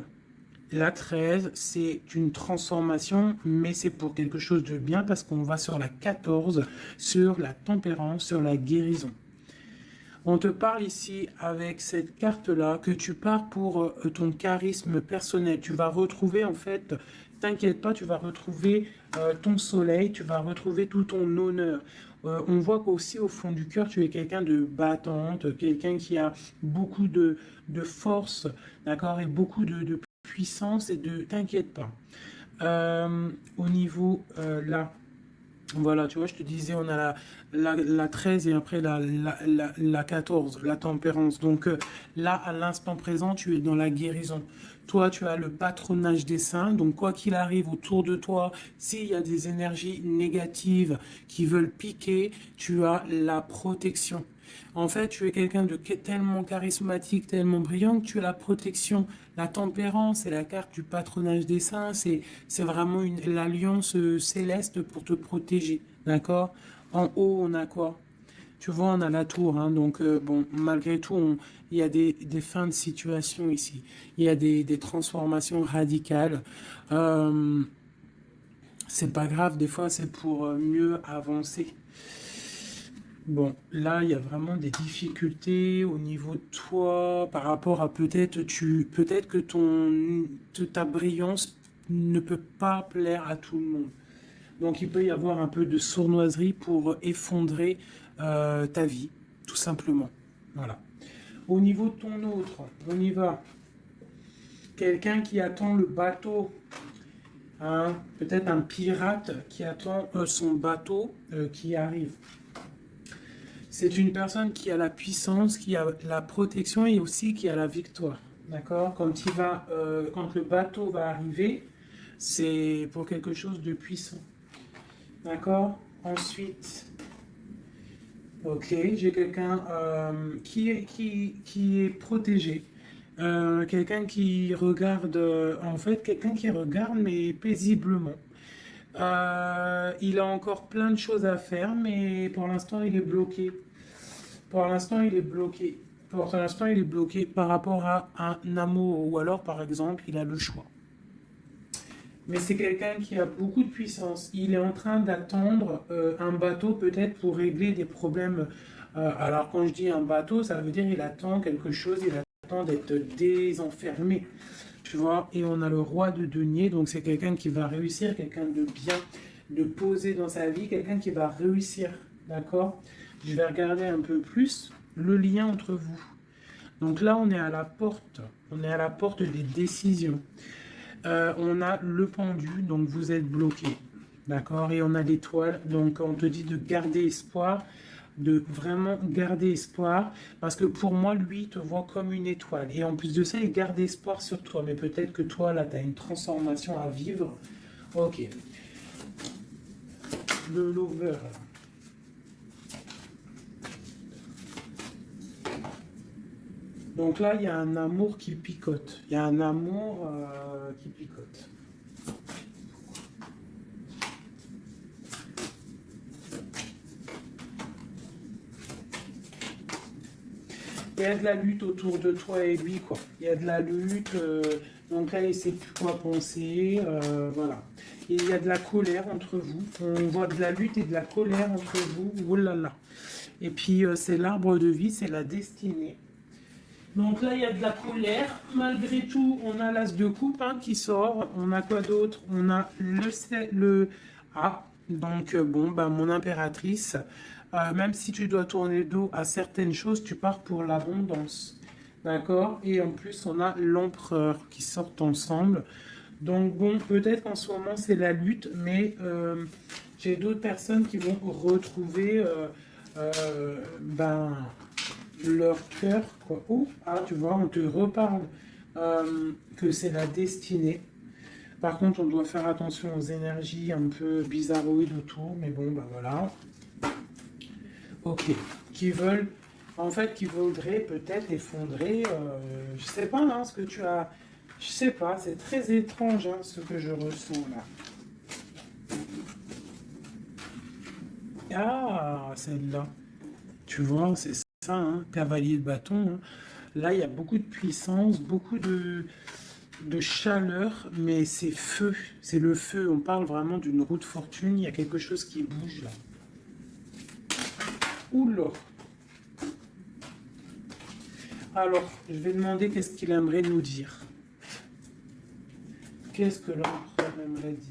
Speaker 1: la 13, c'est une transformation, mais c'est pour quelque chose de bien parce qu'on va sur la 14, sur la tempérance, sur la guérison. On te parle ici avec cette carte-là que tu pars pour ton charisme personnel. Tu vas retrouver en fait, t'inquiète pas, tu vas retrouver ton soleil, tu vas retrouver tout ton honneur. On voit qu'aussi au fond du cœur, tu es quelqu'un de battante, quelqu'un qui a beaucoup de force, d'accord, et beaucoup de puissance et de... T'inquiète pas. Au niveau là, voilà, tu vois, je te disais, on a la 13 et après la 14, la tempérance. Donc là, à l'instant présent, tu es dans la guérison. Toi, tu as le patronage des saints. Donc, quoi qu'il arrive autour de toi, s'il y a des énergies négatives qui veulent piquer, tu as la protection. En fait, tu es quelqu'un de tellement charismatique, tellement brillant que tu as la protection. La tempérance, c'est la carte du patronage des saints. C'est vraiment l'alliance céleste pour te protéger. D'accord? En haut, on a quoi? Tu vois, on a la tour. Hein, donc, bon, malgré tout, il y a des fins de situation ici. Il y a des transformations radicales. C'est pas grave, des fois, c'est pour mieux avancer. Bon, là, il y a vraiment des difficultés au niveau de toi par rapport à peut-être que ta brillance ne peut pas plaire à tout le monde. Donc, il peut y avoir un peu de sournoiserie pour effondrer ta vie, tout simplement. Voilà. Au niveau de ton autre, on y va. Quelqu'un qui attend le bateau, hein, peut-être un pirate qui attend son bateau qui arrive. C'est une personne qui a la puissance, qui a la protection et aussi qui a la victoire. D'accord? Quand le bateau va arriver, c'est pour quelque chose de puissant. D'accord? Ensuite, ok, j'ai quelqu'un qui est protégé. Quelqu'un qui regarde, en fait, quelqu'un qui regarde, mais paisiblement. Il a encore plein de choses à faire, mais pour l'instant, il est bloqué. Pour l'instant, il est bloqué. Pour l'instant, il est bloqué par rapport à un amour, ou alors, par exemple, il a le choix. Mais c'est quelqu'un qui a beaucoup de puissance. Il est en train d'attendre un bateau, peut-être pour régler des problèmes. Alors, quand je dis un bateau, ça veut dire qu'il attend quelque chose, il attend d'être désenfermé. Tu vois, et on a le roi de denier, donc c'est quelqu'un qui va réussir, quelqu'un de bien, de posé dans sa vie, quelqu'un qui va réussir, d'accord? Je vais regarder un peu plus le lien entre vous. Donc là, on est à la porte des décisions. On a le pendu, donc vous êtes bloqué, d'accord? Et on a l'étoile, donc on te dit de garder espoir, de vraiment garder espoir, parce que pour moi, lui, il te voit comme une étoile. Et en plus de ça, il garde espoir sur toi. Mais peut-être que toi, là, tu as une transformation à vivre. Ok. Le lover. Donc là, il y a un amour qui picote. Il y a un amour qui picote. Il y a de la lutte autour de toi et lui, quoi. Il y a de la lutte, donc là, il ne sait plus quoi penser, voilà. Il y a de la colère entre vous. On voit de la lutte et de la colère entre vous. Oh là là. Et puis, c'est l'arbre de vie, c'est la destinée. Donc là, il y a de la colère. Malgré tout, on a l'as de coupe hein, qui sort. On a quoi d'autre? On a le... Ah, donc bon, bah, mon impératrice, même si tu dois tourner le dos à certaines choses, tu pars pour l'abondance. D'accord? Et en plus, on a l'empereur qui sortent ensemble. Donc bon, peut-être qu'en ce moment, c'est la lutte, mais j'ai d'autres personnes qui vont retrouver... ben, leur cœur, quoi. Oh, ah, tu vois, on te reparle que c'est la destinée. Par contre, on doit faire attention aux énergies un peu bizarroïdes autour, mais bon, bah voilà. Ok. Qui veulent, en fait, qui voudraient peut-être effondrer, je sais pas, hein, ce que tu as, je sais pas, c'est très étrange, hein, ce que je ressens là. Ah, celle-là. Tu vois, c'est ça, hein, cavalier de bâton, hein. Là, il y a beaucoup de puissance, beaucoup de chaleur, mais c'est feu. C'est le feu. On parle vraiment d'une roue de fortune. Il y a quelque chose qui bouge là. Oula. Alors, je vais demander qu'est-ce qu'il aimerait nous dire. Qu'est-ce que l'empereur aimerait dire?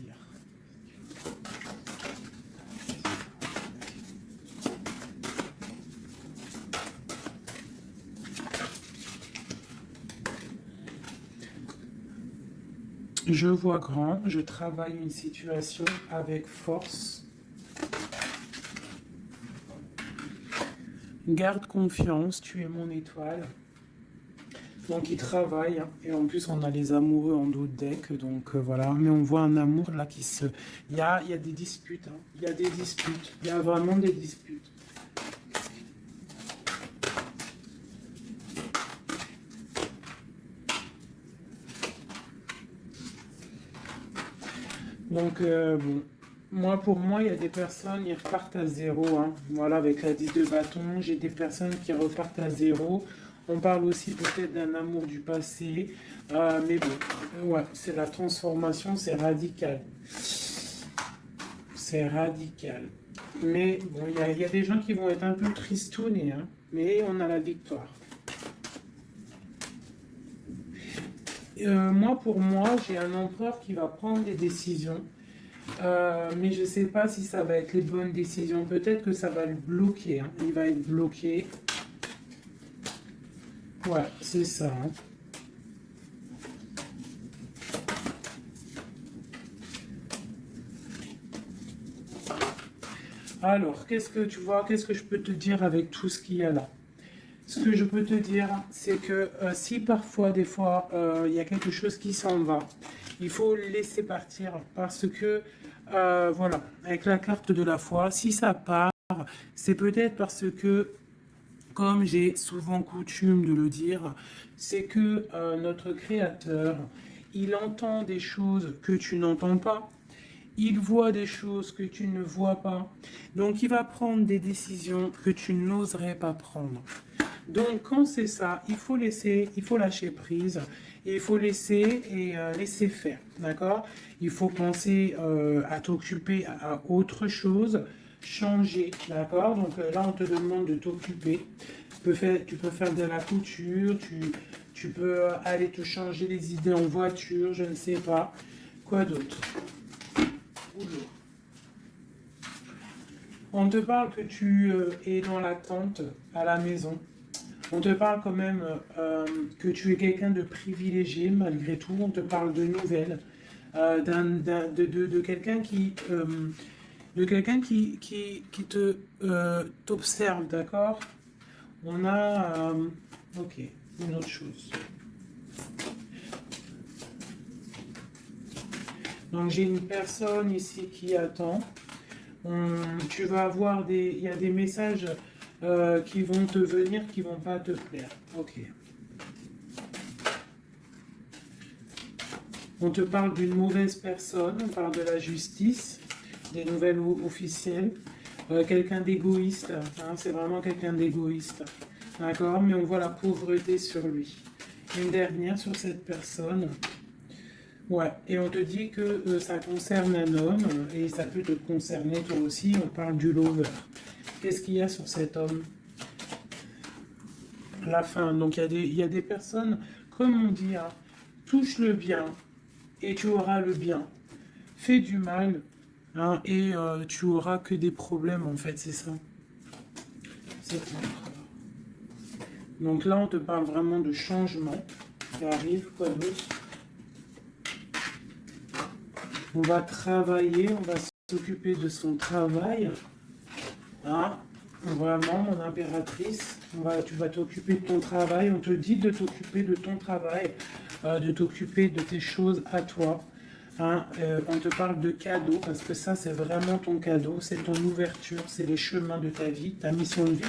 Speaker 1: Je vois grand, je travaille une situation avec force. Garde confiance, tu es mon étoile. Donc il travaille, hein. Et en plus on a les amoureux en dos de deck, donc voilà. Mais on voit un amour là qui se... il y a des disputes, hein. Il y a des disputes, il y a vraiment des disputes. Donc bon, pour moi, il y a des personnes, ils repartent à zéro, hein. Voilà, avec la 10 de bâton, j'ai des personnes qui repartent à zéro. On parle aussi peut-être d'un amour du passé. Mais bon, ouais, c'est la transformation, c'est radical. C'est radical. Mais bon, il y a des gens qui vont être un peu tristounés, hein. Mais on a la victoire. Pour moi, j'ai un empereur qui va prendre des décisions. Mais je ne sais pas si ça va être les bonnes décisions. Peut-être que ça va le bloquer, hein. Il va être bloqué. Ouais, c'est ça, hein. Alors, qu'est-ce que tu vois? Qu'est-ce que je peux te dire avec tout ce qu'il y a là? Ce que je peux te dire, c'est que si parfois, des fois, il y a quelque chose qui s'en va, il faut le laisser partir parce que, voilà, avec la carte de la foi, si ça part, c'est peut-être parce que, comme j'ai souvent coutume de le dire, c'est que notre Créateur, il entend des choses que tu n'entends pas. Il voit des choses que tu ne vois pas. Donc, il va prendre des décisions que tu n'oserais pas prendre. Donc, quand c'est ça, il faut laisser, il faut lâcher prise, et il faut laisser et laisser faire, d'accord? Il faut penser à t'occuper à autre chose, changer, d'accord? Donc là, on te demande de t'occuper. Tu peux faire de la couture, tu peux aller te changer les idées en voiture, je ne sais pas. Quoi d'autre? Oula. On te parle que tu es dans l'attente à la maison. On te parle quand même que tu es quelqu'un de privilégié malgré tout. On te parle de nouvelles, de quelqu'un qui te t'observe, d'accord? On a ok, une autre chose. Donc j'ai une personne ici qui attend. Tu vas avoir il y a des messages qui vont te venir, qui vont pas te plaire. Ok. On te parle d'une mauvaise personne, on parle de la justice, des nouvelles officielles, quelqu'un d'égoïste, hein, c'est vraiment quelqu'un d'égoïste. D'accord? Mais on voit la pauvreté sur lui. Une dernière sur cette personne. Ouais, et on te dit que ça concerne un homme et ça peut te concerner toi aussi. On parle du lover. Qu'est-ce qu'il y a sur cet homme? La fin. Donc il y a des personnes, comme on dit, hein, touche le bien et tu auras le bien. Fais du mal, hein, et tu auras que des problèmes en fait, c'est ça. C'est ça. Donc là, on te parle vraiment de changement qui arrive. Quoi d'autre? On va travailler, on va s'occuper de son travail. Hein? Vraiment, mon impératrice, tu vas t'occuper de ton travail. On te dit de t'occuper de ton travail, de t'occuper de tes choses à toi. Hein, on te parle de cadeau, parce que ça, c'est vraiment ton cadeau, c'est ton ouverture, c'est les chemins de ta vie, ta mission de vie.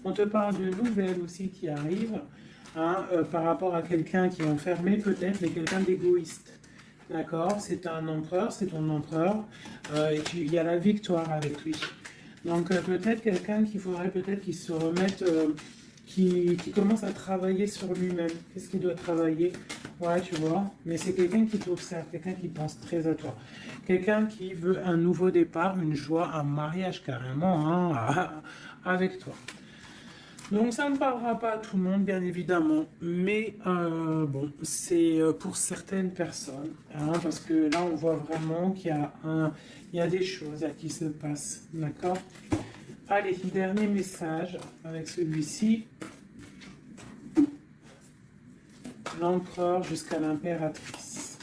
Speaker 1: On te parle de nouvelles aussi qui arrivent, hein, par rapport à quelqu'un qui est enfermé peut-être, mais quelqu'un d'égoïste. D'accord? C'est un empereur, c'est ton empereur, et il y a la victoire avec lui. Donc peut-être quelqu'un qu'il faudrait peut-être qu'il se remette, qui commence à travailler sur lui-même. Qu'est-ce qu'il doit travailler? Ouais, tu vois, mais c'est quelqu'un qui t'observe, quelqu'un qui pense très à toi. Quelqu'un qui veut un nouveau départ, une joie, un mariage carrément, hein, avec toi. Donc ça ne parlera pas à tout le monde, bien évidemment, mais bon, c'est pour certaines personnes, hein, parce que là, on voit vraiment il y a des choses à qui se passent, d'accord? Allez, dernier message avec celui-ci. L'empereur jusqu'à l'impératrice.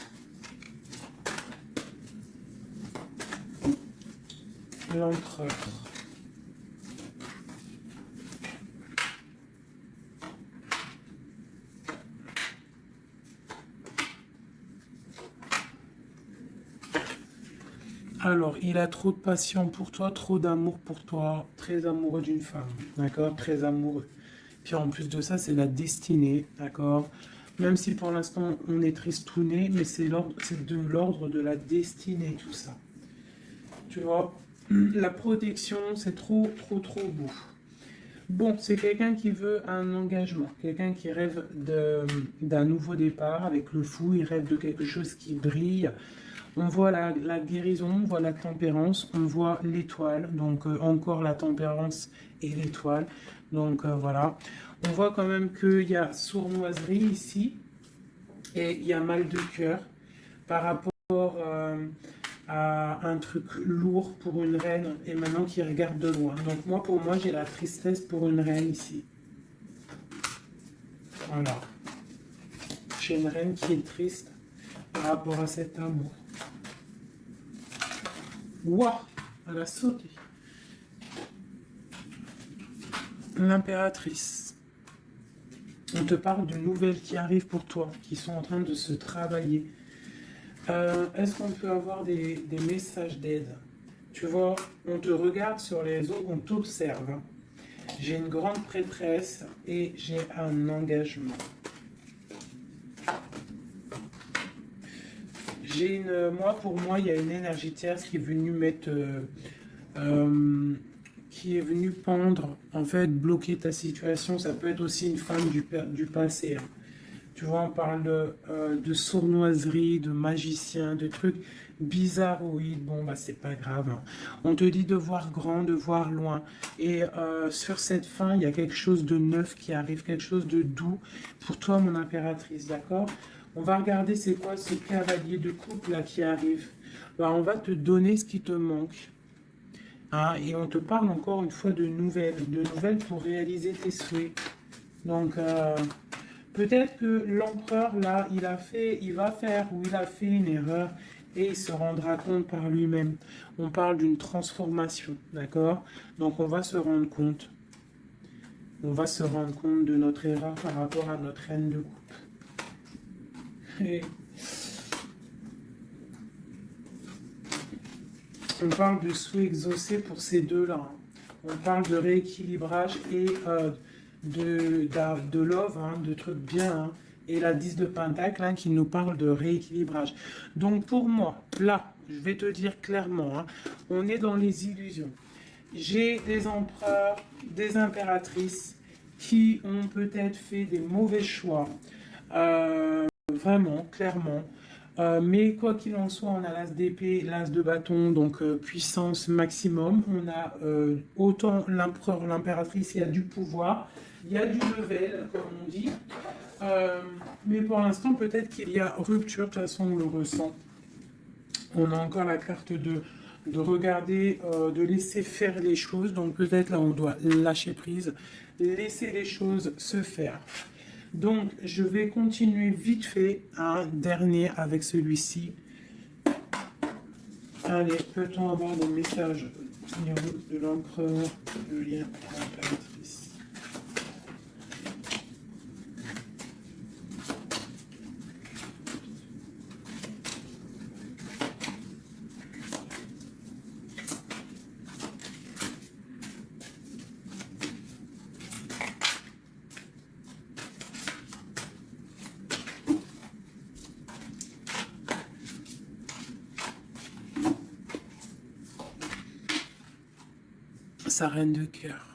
Speaker 1: L'empereur. Alors, il a trop de passion pour toi, trop d'amour pour toi, très amoureux d'une femme, d'accord? Très amoureux. Puis en plus de ça, c'est la destinée, d'accord? Même si pour l'instant on est tristouné, mais c'est de l'ordre de la destinée, tout ça. Tu vois, la protection, c'est trop, trop, trop beau. Bon, c'est quelqu'un qui veut un engagement, quelqu'un qui rêve d'un nouveau départ avec le fou, il rêve de quelque chose qui brille. On voit la guérison, on voit la tempérance, on voit l'étoile, donc encore la tempérance et l'étoile. Donc voilà, on voit quand même qu'il y a sournoiserie ici et il y a mal de cœur par rapport à un truc lourd pour une reine et maintenant qui regarde de loin. Donc moi, pour moi, j'ai la tristesse pour une reine ici. Voilà. J'ai une reine qui est triste par rapport à cet amour. Waouh, elle a sauté. L'impératrice. On te parle de nouvelles qui arrivent pour toi, qui sont en train de se travailler. Est-ce qu'on peut avoir des messages d'aide? Tu vois, on te regarde sur les réseaux, on t'observe. J'ai une grande prêtresse et j'ai un engagement. Moi, pour moi, il y a une énergie tierce qui est venue mettre, qui est venue pendre, en fait, bloquer ta situation. Ça peut être aussi une femme du passé. Hein. Tu vois, on parle de sournoiserie, de magicien, de trucs bizarroïdes. Bon, bah, c'est pas grave. Hein. On te dit de voir grand, de voir loin. Et sur cette fin, il y a quelque chose de neuf qui arrive, quelque chose de doux pour toi, mon impératrice, d'accord? On va regarder c'est quoi ce cavalier de coupe là qui arrive. Bah, on va te donner ce qui te manque. Hein, et on te parle encore une fois de nouvelles pour réaliser tes souhaits. Donc, peut-être que l'empereur, là, il va faire ou il a fait une erreur et il se rendra compte par lui-même. On parle d'une transformation, d'accord? Donc, on va se rendre compte. On va se rendre compte de notre erreur par rapport à notre reine de coupe. Et on parle de souhait exaucé pour ces deux-là. Hein. On parle de rééquilibrage et de love, hein, de trucs bien. Hein. Et la 10 de Pentacle hein, qui nous parle de rééquilibrage. Donc pour moi, là, je vais te dire clairement, hein, on est dans les illusions. J'ai des empereurs, des impératrices qui ont peut-être fait des mauvais choix. Vraiment, clairement. Mais quoi qu'il en soit, on a l'as d'épée, l'as de bâton, donc puissance maximum. On a autant l'empereur, l'impératrice, il y a du pouvoir, il y a du level, comme on dit. Mais pour l'instant, peut-être qu'il y a rupture, de toute façon, on le ressent. On a encore la carte de regarder, de laisser faire les choses. Donc peut-être là, on doit lâcher prise, laisser les choses se faire. Donc, je vais continuer vite fait un dernier avec celui-ci. Allez, peut-on avoir des messages au niveau de l'empereur, le lien à l'impératrice? sa reine de cœur.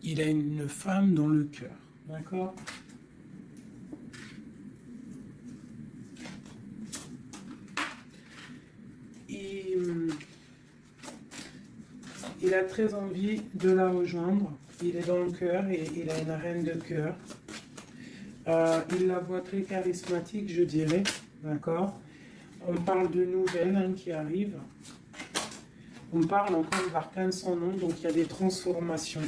Speaker 1: Il a une femme dans le cœur. D'accord? Il a très envie de la rejoindre. Il est dans le cœur et il a une reine de cœur. Il la voit très charismatique, je dirais. D'accord? On parle de nouvelles qui arrivent. On parle encore de l'arcane sans nom, donc il y a des transformations.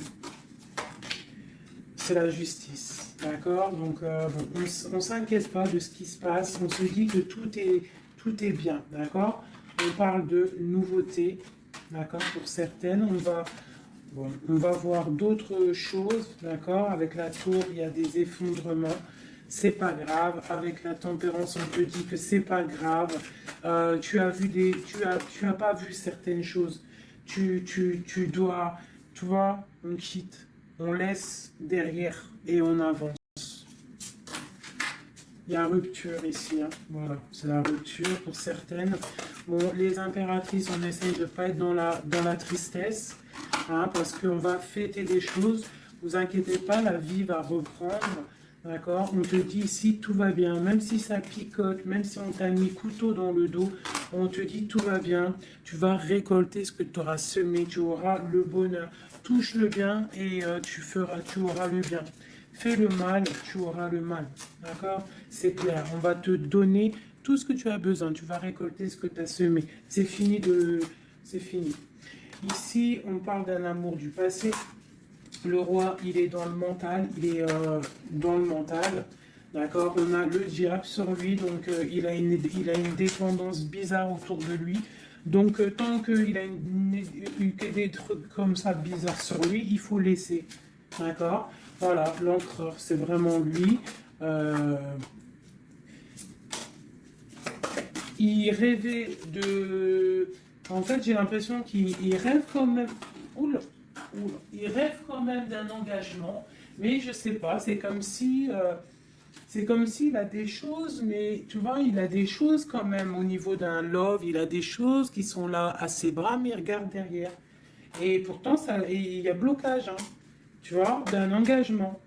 Speaker 1: C'est la justice. D'accord? Donc on ne s'inquiète pas de ce qui se passe. On se dit que tout est bien. D'accord? On parle de nouveautés. D'accord? Pour certaines, on va voir d'autres choses, d'accord? Avec la tour, il y a des effondrements, c'est pas grave. Avec la tempérance, on te dit que c'est pas grave. Tu as pas vu certaines choses. Tu dois, tu vois, on quitte, on laisse derrière et on avance. Il y a rupture ici, hein. Voilà, c'est la rupture pour certaines. Bon, les impératrices, on essaye de ne pas être dans la tristesse, hein, parce qu'on va fêter des choses. Vous inquiétez pas, la vie va reprendre, d'accord? On te dit ici, tout va bien, même si ça picote, même si on t'a mis couteau dans le dos, on te dit tout va bien, tu vas récolter ce que tu auras semé, tu auras le bonheur. Touche le bien et tu auras le bien. Fais le mal, tu auras le mal. D'accord? C'est clair. On va te donner tout ce que tu as besoin. Tu vas récolter ce que tu as semé. C'est fini C'est fini. Ici, on parle d'un amour du passé. Le roi, il est dans le mental. Il est dans le mental. D'accord? On a le diable sur lui. Donc, il a une dépendance bizarre autour de lui. Donc, tant qu'il a des trucs comme ça bizarres sur lui, il faut laisser. D'accord? Voilà, l'encreur, c'est vraiment lui. Il rêvait de... En fait, j'ai l'impression qu'il rêve quand même... Oula, il rêve quand même d'un engagement, mais je sais pas, c'est comme si... c'est comme s'il a des choses, mais tu vois, il a des choses quand même au niveau d'un love, il a des choses qui sont là à ses bras, mais il regarde derrière. Et pourtant, il y a blocage, hein, tu vois, d'un engagement.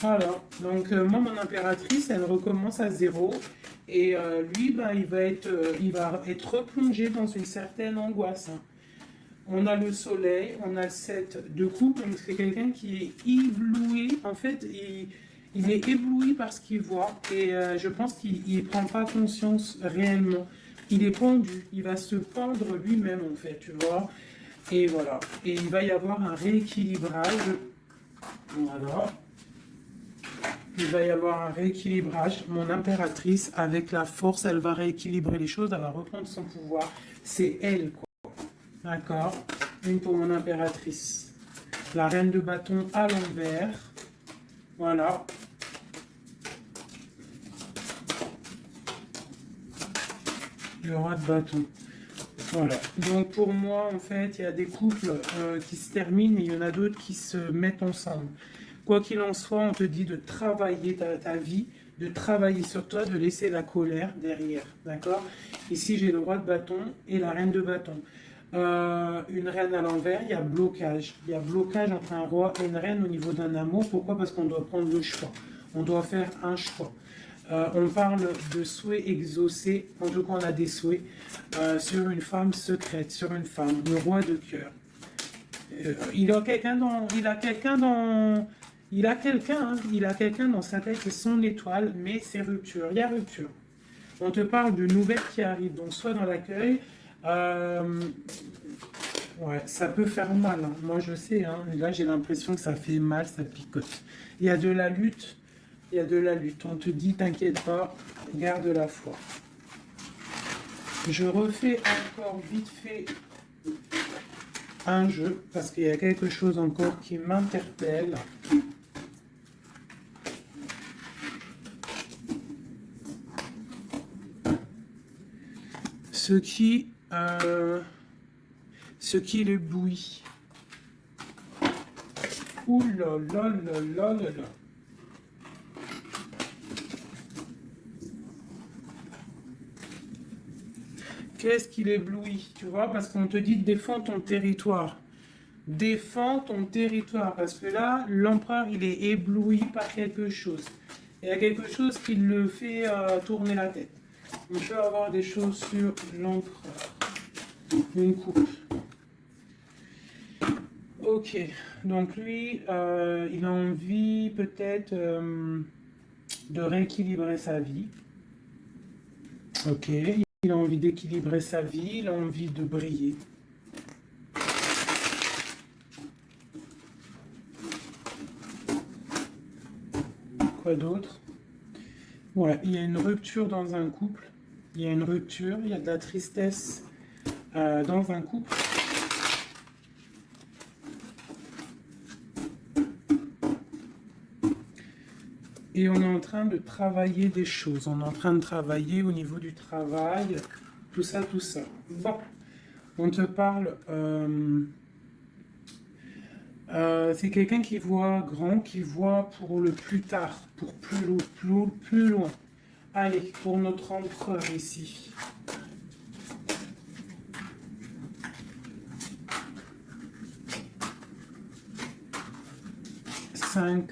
Speaker 1: Voilà, donc moi, mon impératrice, elle recommence à zéro. Et lui, ben, il va être replongé dans une certaine angoisse, hein. On a le soleil, on a le 7 de coupe, donc c'est quelqu'un qui est ébloui. En fait, il est ébloui par ce qu'il voit et je pense qu'il ne prend pas conscience réellement. Il est pendu, il va se pendre lui-même en fait, tu vois. Et voilà, et il va y avoir un rééquilibrage. Voilà. Il va y avoir un rééquilibrage. Mon impératrice, avec la force, elle va rééquilibrer les choses, elle va reprendre son pouvoir. C'est elle, quoi. D'accord? Une pour mon impératrice. La reine de bâton à l'envers. Voilà. Le roi de bâton. Voilà. Donc pour moi, en fait, il y a des couples qui se terminent et il y en a d'autres qui se mettent ensemble. Quoi qu'il en soit, on te dit de travailler ta vie, de travailler sur toi, de laisser la colère derrière. D'accord? Ici, j'ai le roi de bâton et la reine de bâton. Une reine à l'envers, il y a blocage. Il y a blocage entre un roi et une reine au niveau d'un amour. Pourquoi? Parce qu'on doit prendre le choix. On doit faire un choix. On parle de souhaits exaucés. En tout cas, on a des souhaits sur une femme secrète, sur une femme, le roi de cœur. Il a quelqu'un dans sa tête, c'est son étoile, mais c'est rupture. Il y a rupture. On te parle de nouvelles qui arrivent, donc soit dans l'accueil. Ouais, ça peut faire mal, hein. Moi, je sais, hein. Là, j'ai l'impression que ça fait mal, ça picote. Il y a de la lutte. Il y a de la lutte. On te dit, t'inquiète pas, garde la foi. Je refais encore vite fait un jeu, parce qu'il y a quelque chose encore qui m'interpelle. Ce qui l'éblouit. Ouh là là là là là là. Qu'est-ce qui l'éblouit, tu vois? Parce qu'on te dit défends ton territoire. Défends ton territoire. Parce que là, l'empereur, il est ébloui par quelque chose. Il y a quelque chose qui le fait tourner la tête. On peut avoir des choses sur l'empereur. Une coupe. Ok, donc lui, il a envie peut-être de rééquilibrer sa vie. Ok, il a envie d'équilibrer sa vie, il a envie de briller. Quoi d'autre? Ouais, il y a une rupture dans un couple. Il y a une rupture, il y a de la tristesse dans un couple. Et on est en train de travailler des choses. On est en train de travailler au niveau du travail, tout ça, tout ça. Bon, on te parle... c'est quelqu'un qui voit grand, qui voit pour le plus tard, pour plus loin. Allez, pour notre empereur ici. 5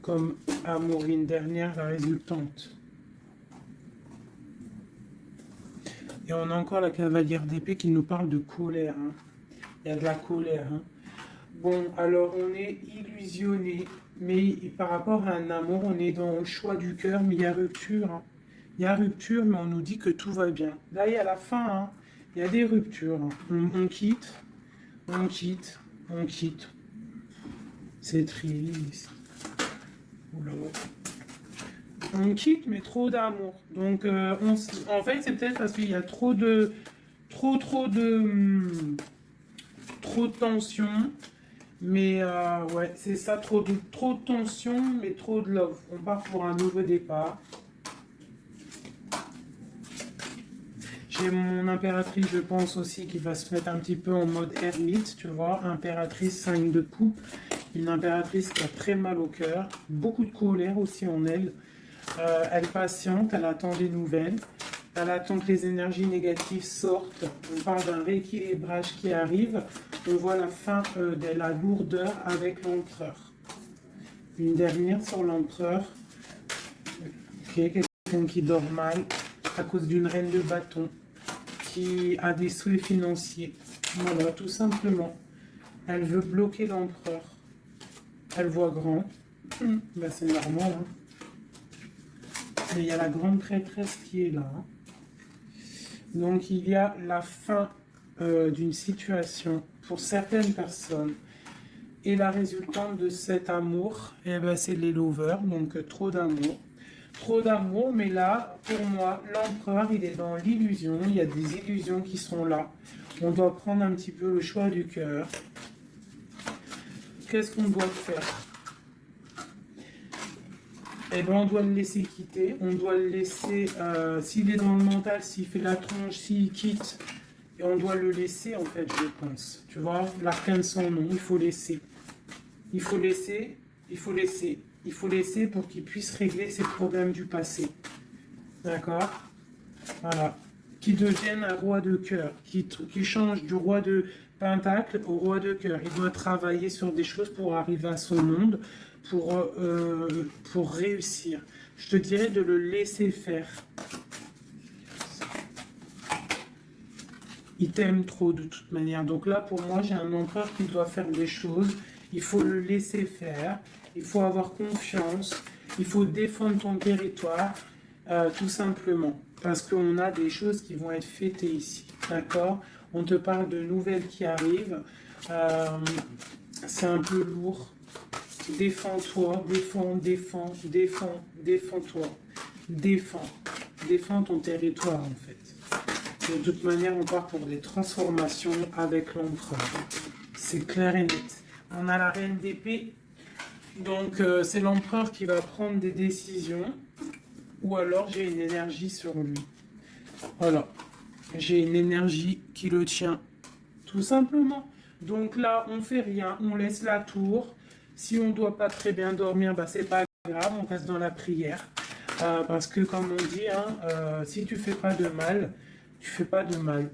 Speaker 1: comme Amorine dernière, la résultante. Et on a encore la cavalière d'épée qui nous parle de colère. Hein. Il y a de la colère. Hein. Bon, alors on est illusionné, mais par rapport à un amour, on est dans le choix du cœur, mais il y a rupture. Hein. Il y a rupture, mais on nous dit que tout va bien. Là, il y a la fin, hein. Il y a des ruptures. Hein. On quitte, on quitte, on quitte. C'est triste. Oula. On quitte, mais trop d'amour. Donc, en fait, c'est peut-être parce qu'il y a trop de tension. Mais ouais, c'est ça, trop de tension, mais trop de love. On part pour un nouveau départ. J'ai mon impératrice, je pense aussi, qui va se mettre un petit peu en mode ermite, tu vois. Impératrice 5 de coupe. Une impératrice qui a très mal au cœur. Beaucoup de colère aussi en elle. Elle patiente, elle attend des nouvelles. Elle attend que les énergies négatives sortent. On parle d'un rééquilibrage qui arrive. On voit la fin de la lourdeur avec l'empereur. Une dernière sur l'empereur. Ok, quelqu'un qui dort mal à cause d'une reine de bâton qui a des souhaits financiers. Voilà, tout simplement. Elle veut bloquer l'empereur. Elle voit grand. Ben, c'est normal. Hein. Mais il y a la grande prêtresse qui est là. Hein. Donc il y a la fin d'une situation pour certaines personnes. Et la résultante de cet amour, eh ben, c'est les lovers, donc trop d'amour. Trop d'amour, mais là, pour moi, l'empereur, il est dans l'illusion. Il y a des illusions qui sont là. On doit prendre un petit peu le choix du cœur. Qu'est-ce qu'on doit faire? Eh ben, on doit le laisser quitter. On doit le laisser, s'il est dans le mental, s'il fait la tronche, s'il quitte, et on doit le laisser, en fait, je pense. Tu vois, l'arcane sans nom, il faut laisser. Il faut laisser, il faut laisser. Il faut laisser pour qu'il puisse régler ses problèmes du passé. D'accord? Voilà. Qui devienne un roi de cœur. Qui change du roi de pentacle au roi de cœur. Il doit travailler sur des choses pour arriver à son monde, pour réussir. Je te dirais de le laisser faire. Il t'aime trop de toute manière. Donc là, pour moi, j'ai un empereur qui doit faire des choses. Il faut le laisser faire. Il faut avoir confiance. Il faut défendre ton territoire, tout simplement. Parce qu'on a des choses qui vont être fêtées ici. D'accord? On te parle de nouvelles qui arrivent. C'est un peu lourd. Défends-toi, défends-toi. Défends ton territoire, en fait. De toute manière, on part pour des transformations avec l'empereur. C'est clair et net. On a la reine d'épée. Donc, c'est l'empereur qui va prendre des décisions. Ou alors, j'ai une énergie sur lui. Voilà. J'ai une énergie qui le tient. Tout simplement. Donc là, on fait rien. On laisse la tour. Si on ne doit pas très bien dormir, bah, c'est pas grave. On reste dans la prière. Parce que, comme on dit, hein, si tu fais pas de mal, Tu fais pas de mal.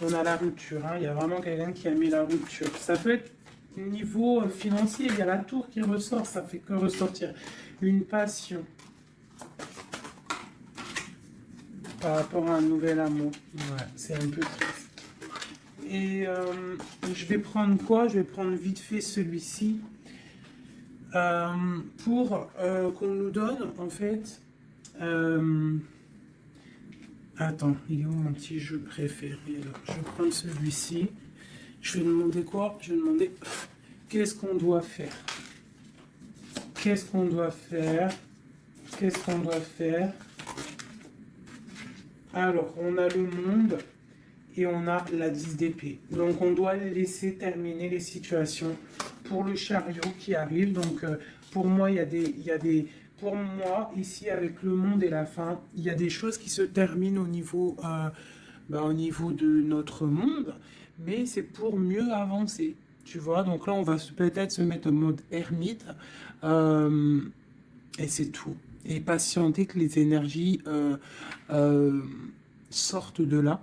Speaker 1: On a la rupture, hein. Il y a vraiment quelqu'un qui a mis la rupture. Ça peut être niveau financier, il y a la tour qui ressort, ça fait que ressortir une passion par rapport à un nouvel amour. Ouais, c'est un peu triste. Et je vais prendre quoi? Je vais prendre vite fait celui-ci pour qu'on nous donne en fait. Attends, il est où mon petit jeu préféré là? Je vais prendre celui-ci. Je vais demander quoi? Je vais demander qu'est-ce qu'on doit faire? Qu'est-ce qu'on doit faire? Qu'est-ce qu'on doit faire? Alors, on a le monde et on a la 10 d'épée. Donc, on doit laisser terminer les situations pour le chariot qui arrive. Donc, pour moi, pour moi, ici, avec le monde et la fin, il y a des choses qui se terminent au niveau de notre monde, mais c'est pour mieux avancer. Tu vois, donc là, on va peut-être se mettre en mode ermite, et c'est tout. Et patienter que les énergies sortent de là.